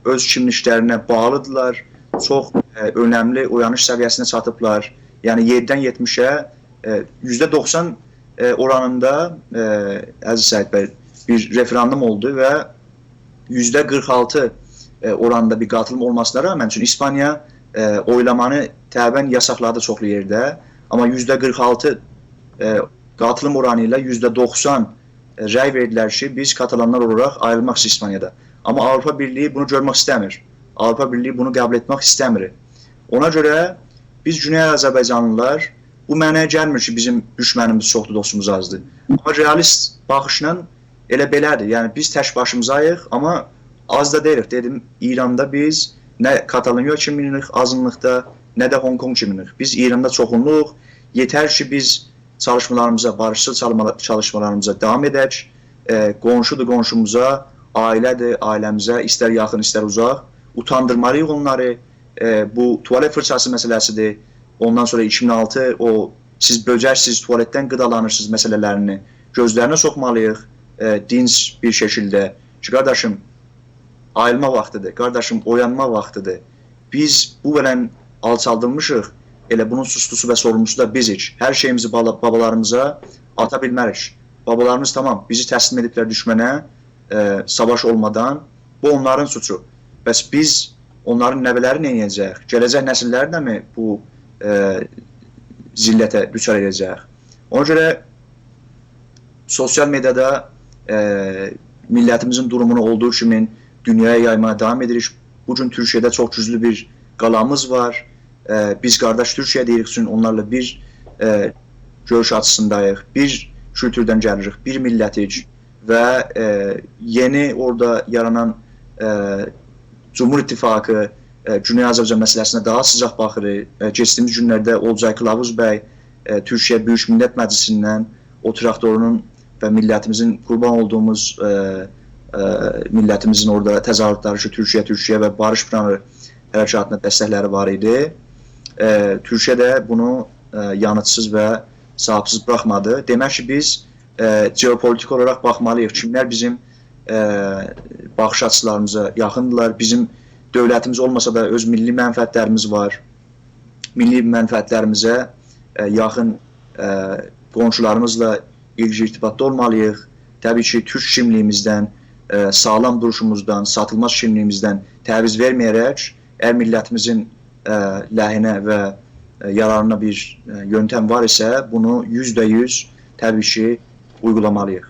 öz kimliklərinə bağlıdırlar, çox önəmli oyanış səviyyəsinə çatıblar. Yəni 7-dən 70-ə %90 oranında, əziz Səhət bəy, bir referandum oldu və %46 oranında bir qatılım olmasına rağmen, çünki İspaniya oylamanı təbən yasaqladı çoxlu yerdə, amma %46 qatılım oranı ilə %90 rəy verdilər ki, biz Katalanlar olaraq ayrılmaq istəyir İspaniyada. Amma Avropa Birliyi bunu görmək istəmir. Avropa Birliyi bunu qəbul etmək istəmir. Ona görə biz Güney Azərbaycanlılar, bu mənəyə gəlmir ki, bizim düşmənimiz çoxdur, dostumuz azdır. Amma realist baxışla elə belədir. Yəni biz tək başımızayıq, amma az da deyirik. Dedim, İranda biz nə Kataloniya kiminik azınlıqda, nə də Hong Kong kiminik. Biz İranda çoxunluq, yetər ki biz çalışmalarımıza, barışçıl çalışmalarımıza devam edək. Qonşudur qonşumuza, ailədir ailəmizə, istər yaxın, istər uzaq. Utandırmalıyıq onları. Bu tuvalet fırçası məsələsidir. Ondan sonra 2006 o siz böcərsiniz, tuvaletdən qıdalanırsınız məsələlərini gözlərinə soxmalıyıq dinc bir şəkildə. Ki, qardaşım, ayılma vaxtıdır, qardaşım, oyanma vaxtıdır. Biz bu vələn alçaldılmışıq, elə bunun sustusu və sorumlusu da bizik. Hər şeyimizi babalarımıza ata bilmərik. Babalarımız tamam, bizi təslim ediblər düşmənə, savaş olmadan, bu onların suçu. Bəs biz onların nəvələri nə edəcək? Gələcək nəsilləri də mi bu zillətə düçar edəcək. Ona görə sosial mediada millətimizin durumunu olduğu kimi dünyaya yaymaya davam edirik. Bugün Türkiyədə çox güclü bir qalamız var. Biz qardaş Türkiyə deyirik üçün onlarla bir görüş açısındayıq, bir kültürdən gəlirik, bir millətik və yeni orada yaranan Cumhur İttifaqı, Güney Azərbaycan məsələsinə daha sıcaq baxırıq. Keçdiyimiz günlərdə Olcay Kılavuz bəy Türkiyə Böyük Millət Məclisindən o traktorunun və millətimizin qurban olduğumuz millətimizin orada təzahüratları ki, Türkiyə və Barış Planı hərəkatına dəstəkləri var idi. Türkiyə də bunu yanıtsız və sahibsiz buraxmadı. Demək ki, biz geopolitik olaraq baxmalıyıq. Kimlər bizim baxış açılarımıza yaxındılar. Bizim dövlətimiz olmasa da öz milli mənfəətlərimiz var. Milli mənfəətlərimizə yaxın qonşularımızla ilgi irtibatda olmalıyıq. Təbii ki, türk kimliyimizdən, sağlam duruşumuzdan, satılmaz kimliyimizdən təviz verməyərək, əgər millətimizin ləhinə və yararına bir yöntəm var isə, bunu %100 təbii ki, uygulamalıyıq.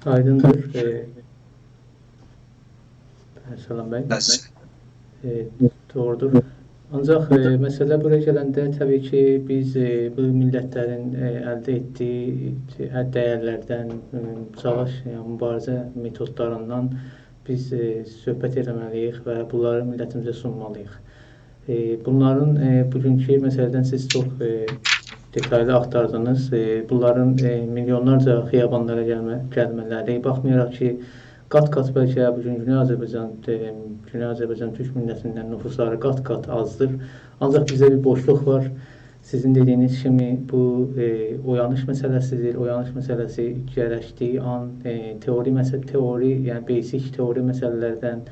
Aydındır. Salam bəy. Doğrudur. Ancaq məsələ buraya gələndə təbii ki, biz bu millətlərin əldə etdiyi dəyərlərdən, savaş, mübarizə metodlarından biz söhbət etməliyik və bunları millətimizə sunmalıyıq. Bunların bugünkü məsələdən siz çox detallı axtardınız. Bunların milyonlarca xiyabanlara gəlmələri, baxmayaraq ki, qat-qat bəlkə bugün Güney Azərbaycan Türk millətinin nüfusları qat-qat azdır. Ancaq bizdə bir boşluq var. Sizin dediyiniz kimi bu oyanış məsələsidir. Oyanış məsələsi gərəkdiyi an teori, yəni basic teori məsələlərdən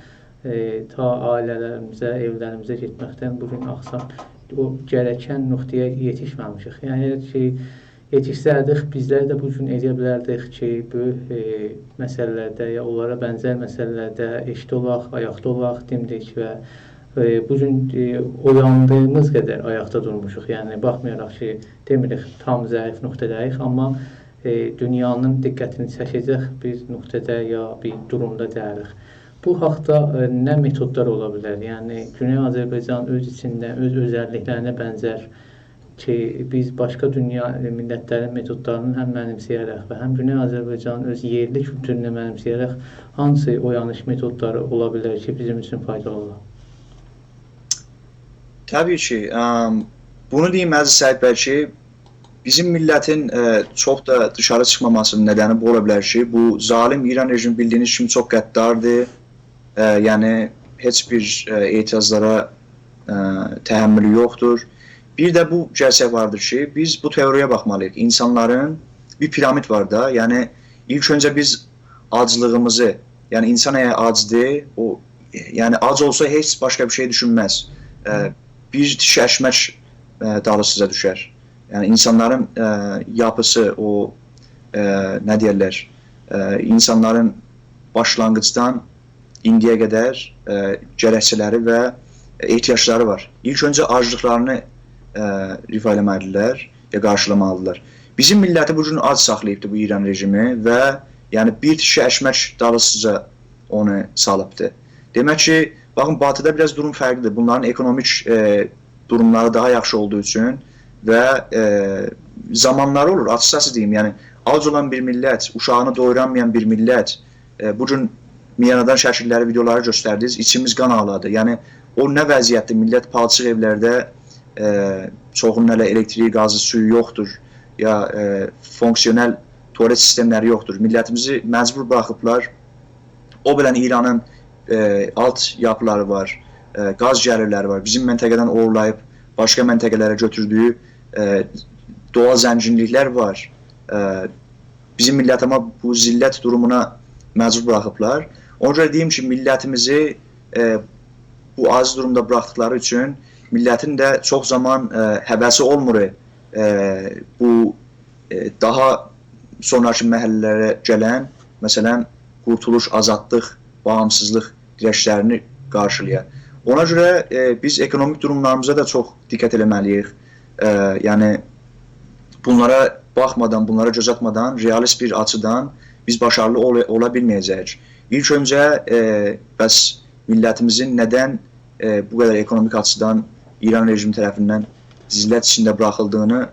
ta ailələrimizə, evlərimizə getməkdən bugün axsan o gərəkən nöqtəyə yetişməmişik. Yəni ki, yetişsəydik, bizlər də bugün edə bilərdik ki, bu məsələlərdə ya onlara bənzər məsələlərdə eşit olaq, ayaqda olaq, dimdik və bugün oyandığımız qədər ayaqda durmuşuq. Yəni, baxmayaraq ki, demirik tam zəif nöqtədəyik, amma dünyanın diqqətini çəkəcək bir nöqtədə ya bir durumda deyirik. Bu haqda nə metodlar ola bilər? Yəni, Güney Azərbaycan öz içində, öz özəlliklərinə bənzər ki, biz başqa dünya millətlərin metodlarını həm mənimsəyərək və həm Güney Azərbaycanın öz yerli kültürünü mənimsəyərək hansı oyanış metodları ola bilər ki, bizim üçün faydalı olar? Təbii ki, bunu deyim Əziz Səid bəy ki, bizim millətin çox da dışarı çıxmamasının nədəni bu ola bilər ki, bu zalim İran rejimi bildiyiniz kimi çox qəddardır. Yəni, heç bir etirazlara təhəmmülü yoxdur. Bir də bu gerçək vardır ki, biz bu teoriya baxmalıyıq. İnsanların bir piramid var da, yəni ilk öncə biz aclığımızı, yəni insan əgər acdır, yəni ac olsa heç başqa bir şey düşünməz. Bir şəşmək dalısıca düşər. Yəni insanların yapısı, o nə deyərlər, insanların başlanğıcdan indiyə qədər gərəkçələri və ehtiyacları var. İlk öncə aclıqlarını rifa eləməlidirlər və qarşılamalıdırlar. Bizim milləti bugün ac saxlayıbdır bu İran rejimi və yəni bir tişə əşmək dalısıca onu salıbdır. Demək ki, baxın, Batıda biraz durum fərqlidir. Bunların ekonomik durumları daha yaxşı olduğu üçün və zamanları olur, açıqcası deyim. Yəni, ac olan bir millət, uşağını doyuranmayan bir millət, bugün Miyanadan şəkilləri, videoları göstərdiniz, içimiz qan ağladı. Yəni, o nə vəziyyətdir? Millət palçıq evlərdə çoxunun hələ elektriği, qazı, suyu yoxdur, ya fonksiyonel tualet sistemləri yoxdur. Millətimizi məcbur buraxıblar. O bilən İranın alt yapıları var, qaz gəlirləri var. Bizim məntəqədən oğurlayıb başqa məntəqələrə götürdüyü doğal zənginliklər var. Bizim millət amma bu zillət durumuna məcbur buraxıblar. Ona görə deyim ki, millətimizi bu aziz durumda buraxdıqları üçün millətin də çox zaman həvəsi olmur bu daha sonraki məhəllələrə gələn, məsələn, qurtuluş, azadlıq, bağımsızlıq dirəklərini qarşılaya. Ona görə biz ekonomik durumlarımıza da çox diqqət eləməliyik. Yəni bunlara baxmadan, bunlara göz atmadan, realist bir açıdan biz başarılı ola bilməyəcəyik. İlk öncə bəs millətimizin nədən bu qədər ekonomik açıdan İran rejimi tərəfindən zillət içində buraxıldığını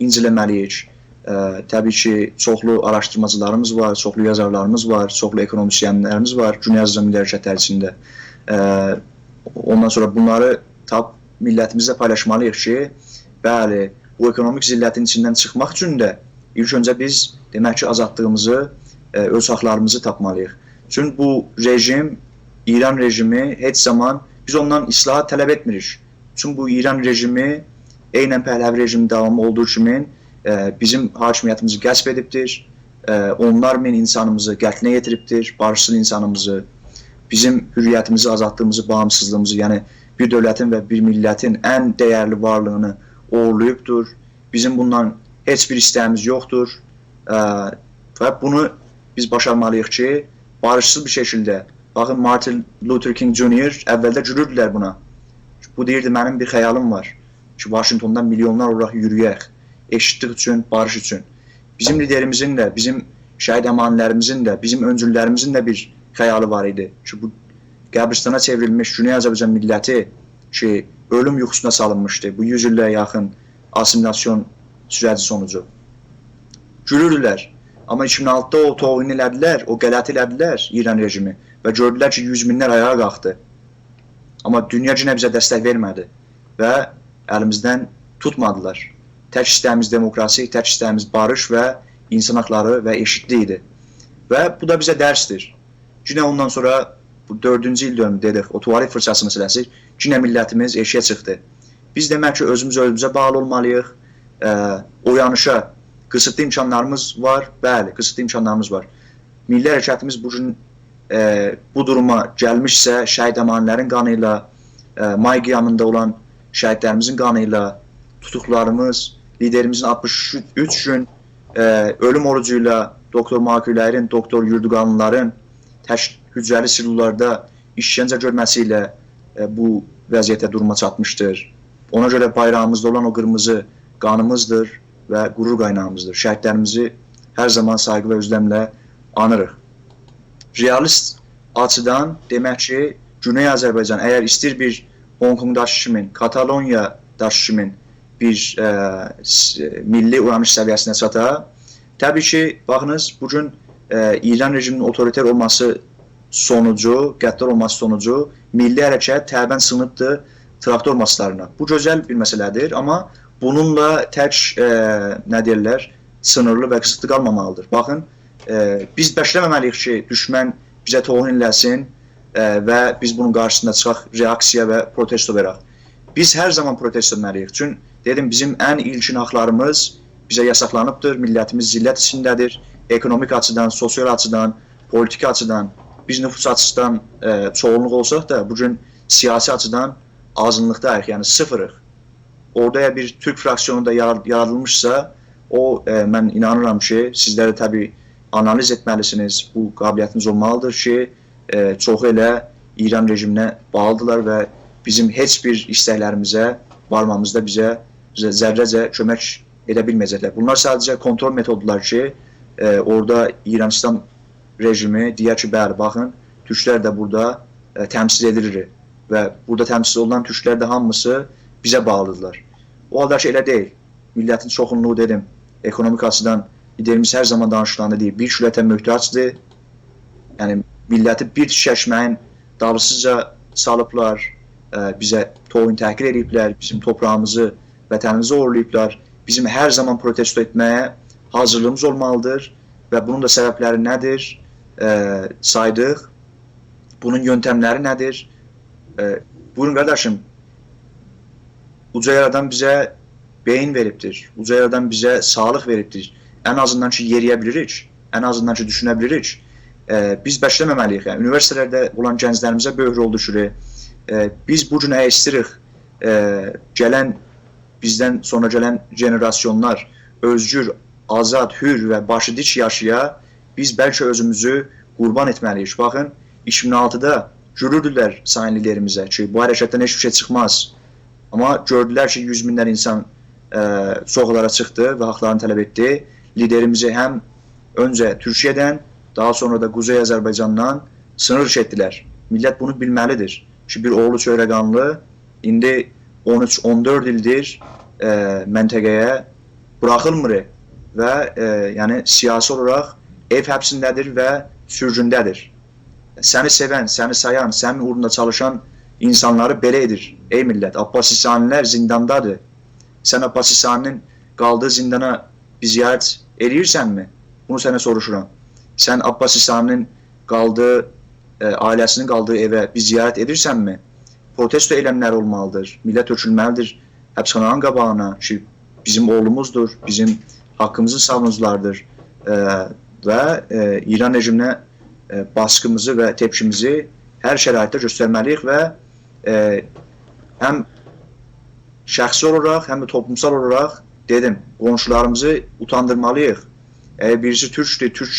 incələməliyik. Təbii ki, çoxlu araşdırmacılarımız var, çoxlu yazarlarımız var, çoxlu ekonomisyenlərimiz var Dünya Milli Hərəkətləri içində. Ondan sonra bunları millətimizlə paylaşmalıyıq ki, bəli, bu ekonomik zillətin içindən çıxmaq üçün də ilk öncə biz demək ki, azadlığımızı, öz haqlarımızı tapmalıyıq. Çünki bu rejim, İran rejimi heç zaman biz ondan islahat tələb etmirik. Çünki bu İran rejimi eynən Pəhləvi rejimi davamı olduğu kimi bizim hakimiyyətimizi qəsb edibdir. Onlar min insanımızı qətlinə yetiribdir, barışsız insanımızı, bizim hürriyyətimizi, azadlığımızı, bağımsızlığımızı, yəni bir dövlətin və bir millətin ən dəyərli varlığını uğurlayıbdır. Bizim bundan heç bir istəyimiz yoxdur və bunu biz başarmalıyıq ki, barışsız bir şəkildə, baxın Martin Luther King Jr. əvvəldə gülürdülər buna. Bu deyirdi, mənim bir xəyalım var ki, Washingtondan milyonlar olaraq yürüyək, eşitlik üçün, barış üçün. Bizim liderimizin də, bizim şəhid əmanlərimizin də, bizim öncüllərimizin də bir xəyalı var idi ki, bu qəbristana çevrilmiş Güney Azərbaycan milləti ki, ölüm yuxusuna salınmışdı. Bu 100 illərə yaxın asimilasyon sürəci sonucu. Gülürdülər. Amma 2006-da o toğun elədilər, o qələt elədilər İran rejimi və gördülər ki, 100 minlər ayağa qalxdı. Amma dünya yenə bizə dəstək vermədi və əlimizdən tutmadılar. Tək istəyimiz demokrasi, tək istəyimiz barış və insan haqları və eşitlik idi. Və bu da bizə dərsdir. Yenə ondan sonra bu 4-cü il dönümü dedik, o tuvalet fırsatı məsələsi, yenə millətimiz eşiyə çıxdı. Biz demək ki, özümüzə bağlı olmalıyıq, oyanışa qısıtlı imkanlarımız var, bəli, qısıtlı imkanlarımız var. Milli hərəkətimiz bugün bu duruma gəlmişsə, şəhid əmanlərin qanı ilə, may qiyamında olan şəhidlərimizin qanı ilə, tutuqlarımız, liderimizin 63 gün ölüm orucu ilə, doktor Maküllərin, doktor Yurduqanlıların tək hücrəli silullarda işgəncə görməsi ilə bu vəziyyətə duruma çatmışdır. Ona görə bayrağımızda olan o qırmızı qanımızdır və qürur qaynağımızdır. Şəhidlərimizi hər zaman sayğı və özləmlə anırıq. Realist açıdan demək ki, Güney Azərbaycan əgər istir bir Hong Kongdaşı kimin, Kataloniyadaşı kimin bir milli uyanış səviyyəsinə çata, təbii ki, baxınız, bugün İran rejiminin otoriter olması sonucu, qəddar olması sonucu milli hərəkət təbən sınıbdır traktor maslarına. Bu gözəl bir məsələdir, amma bununla tək, nə deyirlər, sınırlı və qısıtlı qalmamalıdır. Baxın, biz bəşləməməliyik ki, düşmən bizə toğun eləsin və biz bunun qarşısında çıxaq reaksiya və protesto verək. Biz hər zaman protesto etməliyik. Çünki dedim, bizim ən ilkin haqlarımız bizə yasaqlanıbdır, millətimiz zillət içindədir. Ekonomik açıdan, sosial açıdan, politik açıdan, biz nüfus açıdan çoğunluq olsaq da, bugün siyasi açıdan azınlıqdayıq, yəni sıfırıq. Orada bir Türk fraksiyonu da yaradılmışsa, o mən inanıram ki, sizlər də təbii analiz etməlisiniz, bu qabiliyyətiniz olmalıdır ki, çoxu elə İran rejiminə bağlıdırlar və bizim heç bir istəklərimizə, varmamızda bizə zərrəcə kömək edə bilməyəcəklər. Bunlar sadəcə kontrol metodular ki, orada İran-İslam rejimi deyər ki, bəli, baxın, türklər də burada təmsil edilir və burada təmsil olunan türklər də hamısı bizə bağlıdırlar. O halda ki, elə deyil. Millətin çoxunluğu dedim, ekonomik açıdan liderimiz hər zaman danışılanı deyil, bir şülətə möhtacdır. Yəni, milləti bir şəşməyin dalısızca salıblar, bizə toyun təhqir ediblər, bizim toprağımızı, vətənimizi uğurlayıblar. Bizim hər zaman protesto etməyə hazırlığımız olmalıdır və bunun da səbəbləri nədir? Saydıq. Bunun yöntəmləri nədir? Buyurun qardaşım, uca yaradan bizə beyin veribdir, uca yaradan bizə sağlıq veribdir. Ən azından ki, yeriyə bilirik, ən azından ki, düşünə bilirik. Biz bəşləməməliyik. Yəni, üniversitelərdə olan gənclərimizə böyük rol düşürük. Biz bu gün istəyirik, bizdən sonra gələn jenerasyonlar özgür, azad, hür və başı dik yaşaya, biz bəlkə özümüzü qurban etməliyik. Baxın, 2006-da gülürdülər sayın liderimizə ki, bu hərəkətdən heç bir şey çıxmaz. Amma gördülər ki, 100 minlər insan sokaklara çıxdı və haqlarını tələb etdi. Liderimizi həm öncə Türkiyədən, daha sonra da Quzey Azərbaycandan sınır etdilər. Millət bunu bilməlidir ki, bir oğlu çöyrəqanlı indi 13-14 ildir məntəqəyə buraxılmır və yəni siyasi olaraq ev həbsindədir və sürgündədir. Səni sevən, səni sayan, sənin uğrunda çalışan insanları belə edir. Ey millət, Abbas İsanilər zindandadır. Sən Abbas İsaninin qaldığı zindana bir ziyarət edirsənmi? Bunu sənə soruşuram. Sən Abbas İsaninin qaldığı, ailəsinin qaldığı evə bir ziyarət edirsənmi? Protesto eylemləri olmalıdır. Millət tökülməlidir həbsxananın qabağına ki, bizim oğlumuzdur, bizim haqqımızın savunucularıdır və İran rejiminə baskımızı və tepkimizi hər şəraitdə göstərməliyik və həm şəxsi olaraq, həm də toplumsal olaraq dedim, qonşularımızı utandırmalıyıq. Əgər birisi türkdür, türk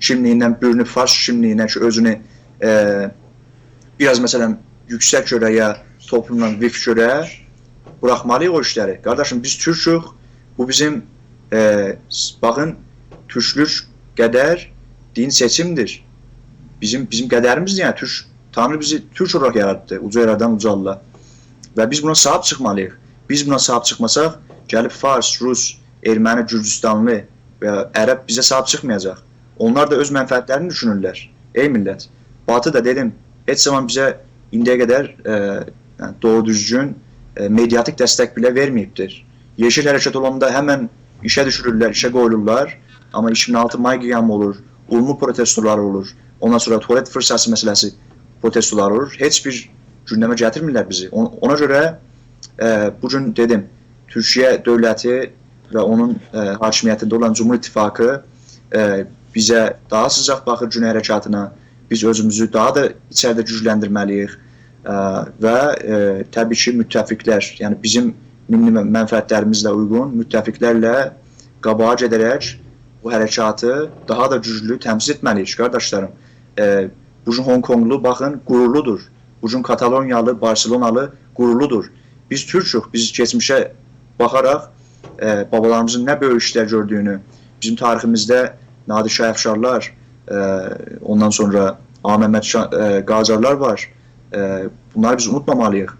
kimliyindən bürünüb fars kimliyinə ki, özünü biraz məsələn yüksək görəyə, toplumdan vif görəyə buraxmalıyıq o işləri. Qardaşım, biz türkük, bu bizim baxın, türklük qədər din seçimdir. Bizim qədərimizdir, yəni Türk, Tanrı bizi Türk olaraq yaratdı, uca yaradan uca Allah. Və biz buna sahib çıxmalıyıq. Biz buna sahib çıxmasaq, gəlib Fars, Rus, Erməni, Gürcüstanlı və Ərəb bizə sahib çıxmayacaq. Onlar da öz mənfəətlərini düşünürlər. Ey millət, Batı da dedim, heç zaman bizə indiyə qədər doğru düzgün mediatik dəstək belə verməyibdir. Yeşil hərəkət olanda həmən işə düşürürlər, işə qoyulurlar. Amma 2006 may qiyamı olur, ulmu protestoları olur. Ondan sonra tualet fırsatı məsələsi protestoları olur. Heç bir gündəmə gətirmirlər bizi. Ona görə bugün dedim, Türkiyə dövləti və onun hakimiyyətində olan Cumhur İttifaqı bizə daha sıcaq baxır gün hərəkatına. Biz özümüzü daha da içəridə gücləndirməliyik və təbii ki, müttəfiqlər, yəni bizim milli mənfəətlərimizlə uyğun müttəfiqlərlə qabağa gedərək bu hərəkatı daha da güclü təmsil etməliyik, qardaşlarım. Bugün Hong Konglu, baxın, qürurludur. Bugün Katalonyalı, Barcelonalı qürurludur. Biz Türkük, biz keçmişə baxaraq babalarımızın nə böyük işlər gördüyünü, bizim tariximizdə Nadir Şah Əfşarlar, ondan sonra Ahmet Qacarlar var. Bunları biz unutmamalıyıq.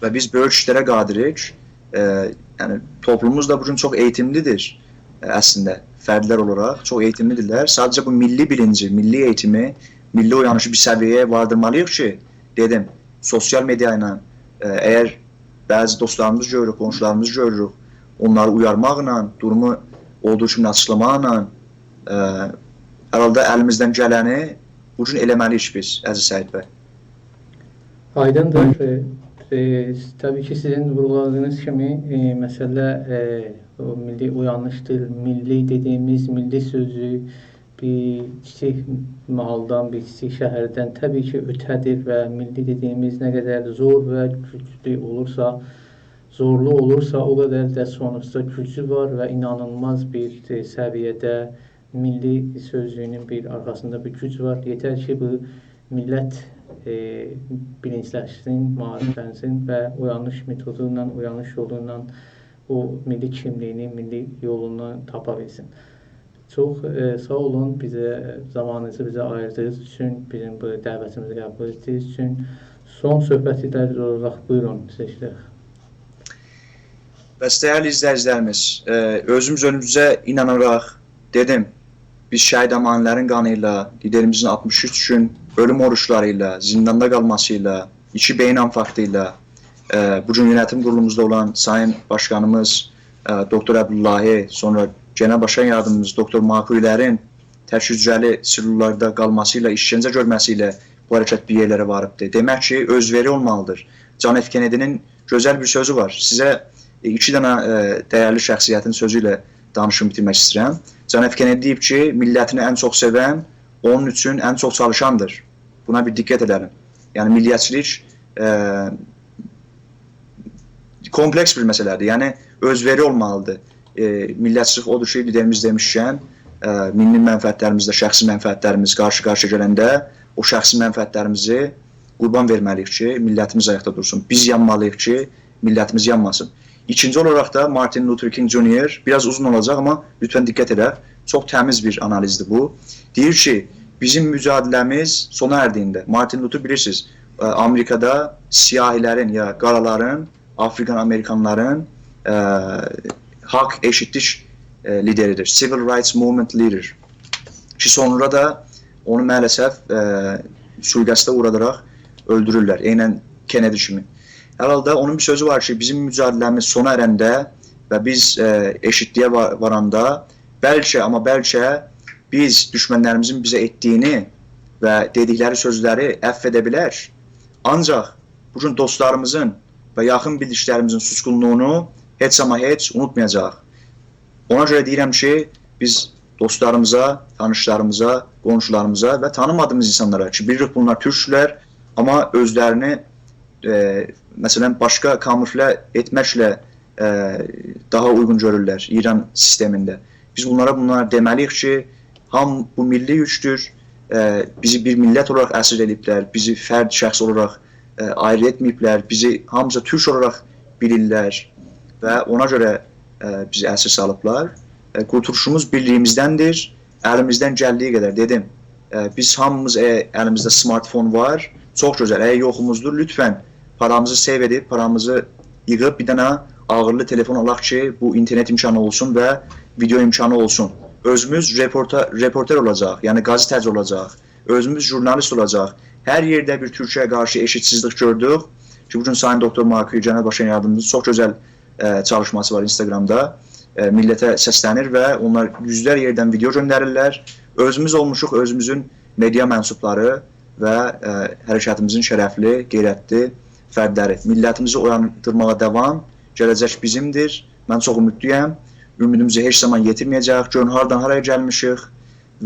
Və biz böyük işlərə qadirik. Yəni, toplumumuz da bugün çox eğitimlidir əslində. Fərdlər olaraq çox eğitimlidirlər. Sadəcə bu milli bilinci, milli eğitimi, milli uyanışı bir səviyyəyə vardırmalıyıq ki, dedim, sosial media ilə əgər bəzi dostlarımız görürük, qonşularımız görürük, onları uyarmaqla, durumu olduğu kimi açıqlamaqla herhalde əlimizdən gələni bugün eləməliyik biz, əziz Səid bəy. Aydındır. Tabii ki, sizin vurguladığınız kimi məsələ o milli uyanışdır. Milli dediğimiz milli sözü bir kiçik mahaldan, bir kiçik şəhərdən təbii ki, ötədir və milli dediyimiz nə qədər zor və güclü olursa, zorlu olursa, o qədər də sonuçta gücü var və inanılmaz bir səviyyədə milli sözlüğünün bir arxasında bir güc var. Yetər ki, bu millət bilinçləşsin, maariflənsin və uyanış metodu ilə, uyanış yolu ilə o milli kimliyini, milli yolunu tapa bilsin. Çox sağ olun, bizə zamanınızı bizə ayırdığınız üçün, bizim bu dəvətimizi qəbul etdiyiniz üçün. Son söhbəti də olaraq buyurun, sizə işləyək. Bəs dəyərli izləyicilərimiz, özümüz önümüzə inanaraq dedim, biz şəhid əmanələrin qanıyla, liderimizin 63 gün ölüm oruçlarıyla, zindanda qalmasıyla, 2 beynam faktıyla, bugün yönetim qurulumuzda olan Sayın Başkanımız Doktor Əbdullahi, sonra Genel Başkan Yardımcımız Doktor Makuylərin təşkilcəli silurlarda qalmasıyla, işgəncə görməsiyle bu hərəkət bir yerlərə varıbdır. Demək ki, özveri olmalıdır. John F. Kennedy'nin gözəl bir sözü var. Sizə 2 dənə dəyərli şəxsiyyətin sözü ilə danışım bitirmək istəyirəm. John F. Kennedy deyib ki, millətini ən çox sevən, onun üçün ən çox çalışandır. Buna bir diqqət edəlim. Yəni, milliyyətçilik kompleks bir məsələdir. Yəni, özveri olmalıdır. Millətçilik odur ki, liderimiz demişkən, milli mənfəətlərimizlə şəxsi mənfəətlərimiz qarşı-qarşı gələndə o şəxsi mənfəətlərimizi qurban verməliyik ki, millətimiz ayaqda dursun. Biz yanmalıyıq ki, millətimiz yanmasın. İkinci olaraq da Martin Luther King Jr. biraz uzun olacaq, amma lütfən diqqət elə. Çox təmiz bir analizdir bu. Deyir ki, bizim mücadiləmiz sona ərdiyində, Martin Luther bilirsiniz, Amerikada siyahilərin ya qaraların, Afrikan Amerikanların haqq eşitlik lideridir. Civil Rights Movement Leader. Ki sonra da onu maalesef suikasta uğradaraq öldürürlər. Eynən Kennedy kimi. Hər halda onun bir sözü var ki, bizim mücadiləmiz sona ərəndə və biz eşitliyə varanda bəlkə biz düşmənlərimizin bizə etdiyini və dedikləri sözləri əfv edə bilər. Ancaq bugün dostlarımızın və yaxın bildiklərimizin susqunluğunu heç ama heç unutmayacaq. Ona görə deyirəm ki, biz dostlarımıza, tanışlarımıza, qonşularımıza və tanımadığımız insanlara ki, bilirik bunlar türklər, amma özlərini məsələn başqa kamuflə etməklə daha uyğun görürlər İran sistemində. Biz bunlara deməliyik ki, bu milli yükdür, bizi bir millət olaraq əsir ediblər, bizi fərd şəxs olaraq ayrı etməyiblər, bizi hamıca türk olaraq bilirlər və ona görə bizi əsir salıblar. Qurtuluşumuz birliyimizdəndir, əlimizdən gəldiyi qədər dedim. Biz hamımız əlimizdə smartfon var, çox gözəl, yoxumuzdur, lütfən paramızı save edib, paramızı yığıb bir dənə ağırlı telefon alaq ki, bu internet imkanı olsun və video imkanı olsun. Özümüz reporter olacaq, yəni gazeteci olacaq, özümüz jurnalist olacaq. Hər yerdə bir Türkiyəyə qarşı eşitsizlik gördük ki, bugün Sayın Doktor Marki Genel Başkan Yardımcısı çox gözəl çalışması var Instagramda. Millətə səslənir və onlar yüzlər yerdən video göndərirlər. Özümüz olmuşuq, özümüzün media mənsubları və hərəkətimizin şərəfli, qeyrətli fərdləri. Millətimizi oyandırmağa devam, gələcək bizimdir. Mən çox ümidliyəm. Ümidimizi heç zaman yetirməyəcək. Görün, hardan haraya gəlmişik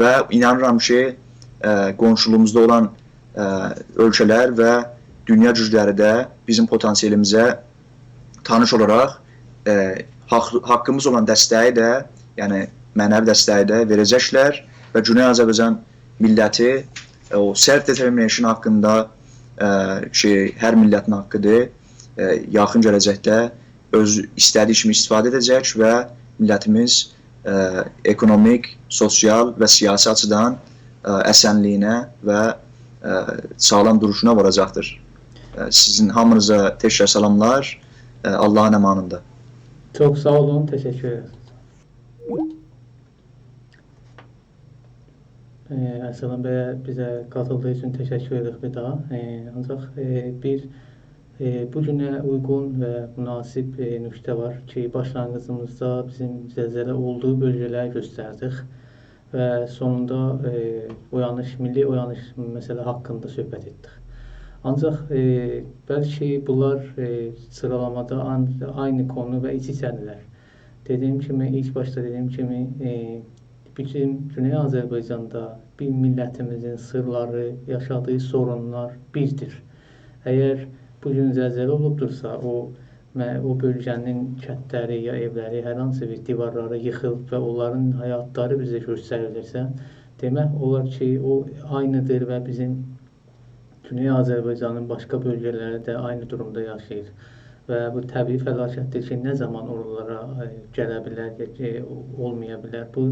və inanıram ki, qonşuluğumuzda olan ölkələr və dünya gücləri də bizim potansiyelimizə tanış olaraq haqqımız olan dəstəyi də, yəni mənəvi dəstəyi də verəcəklər və Güney Azərbaycan milləti o self-determination haqqında ki, hər millətin haqqıdır, yaxın gələcəkdə öz istədiyi kimi istifadə edəcək və millətimiz ekonomik, sosial və siyasi açıdan əsənliyinə və sağlam duruşuna varacaqdır. Sizin hamınıza təşəkkür salamlar, Allahın əmanında. Çox sağ olun, təşəkkür ederiz. Əslən bəyə bizə qatıldığı üçün təşəkkür edirik bir daha. Ancaq bu günə uyğun və münasib nöqtə var ki, başlanğıcımızda bizim zəlzələ olduğu bölgələri göstərdik və sonunda milli oyanış məsələ haqqında söhbət etdik. Ancaq bəlkə bunlar sıralamada aynı konu və iç-içədirlər. İlk başda dediyim kimi, bütün Güney Azərbaycanda bir millətimizin sırları, yaşadığı sorunlar birdir. Əgər bugün zəlzələ olubdursa, o bölgənin kəndləri ya evləri, hər hansı bir divarları yıxılıb və onların həyatları bizə göstərilirsə, demək olar ki, o aynıdır və bizim Güney Azərbaycanın başqa bölgələri də aynı durumda yaşayır. Və bu təbii fəlakətdir ki, nə zaman oralara gələ bilər, olmaya bilər. Bu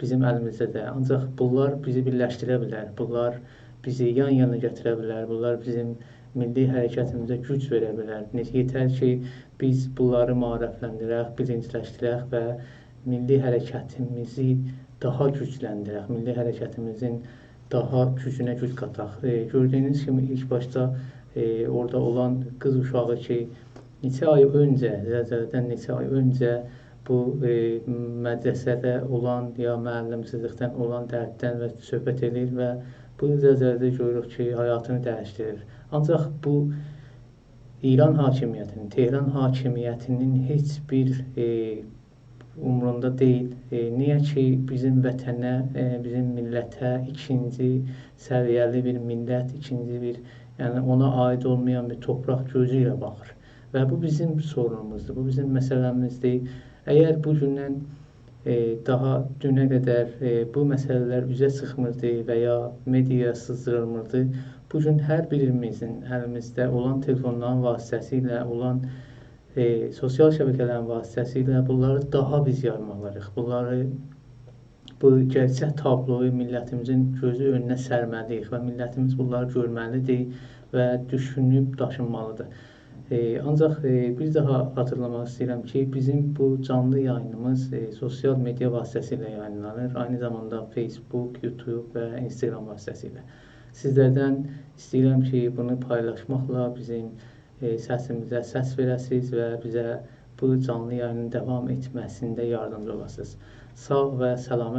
bizim əlimizdədir. Ancaq bunlar bizi birləşdirə bilər, bunlar bizi yan-yana gətirə bilər, bunlar bizim milli hərəkətimizə güc verə bilər. Yetər ki, biz bunları maarifləndirək, bilincləşdirək və milli hərəkətimizi daha gücləndirək, milli hərəkətimizin daha gücünə güc qataq. Gördüyünüz kimi ilk başda orada olan qız uşağı ki, neçə ay öncə, zəlzələdən neçə ay öncə bu mədrəsədə olan ya müəllimsizlikdən olan dərddən və söhbət edir və bu zəlzələdə görürük ki, həyatını dəyişdirir. Ancaq bu İran hakimiyyətinin, Tehran hakimiyyətinin heç bir umrunda deyil. Niyə ki, bizim vətənə, bizim millətə ikinci səviyyəli bir millət, yəni ona aid olmayan bir torpaq gözü ilə baxır. Və bu bizim sorunumuzdur, bu bizim məsələmizdir. Əgər bu gündən daha dünə qədər bu məsələlər üzə çıxmırdı və ya mediaya sızdırılmırdı, bugün hər birimizin əlimizdə olan telefonların vasitəsilə olan Sosial şəbəkələrin vasitəsilə bunları daha biz yaymalıyıq. Bunları bu gerçək tabloyu millətimizin gözü önünə sərməliyik və millətimiz bunları görməlidir və düşünüb daşınmalıdır. Ancaq bir daha xatırlamaq istəyirəm ki, bizim bu canlı yayınımız sosial media vasitəsilə yayınlanır. Aynı zamanda Facebook, YouTube və Instagram vasitəsilə. Sizlərdən istəyirəm ki, bunu paylaşmaqla bizim səsimizə səs verəsiniz və bizə bu canlı yayının davam etməsində yardımcı olasınız. Sağ və səlamət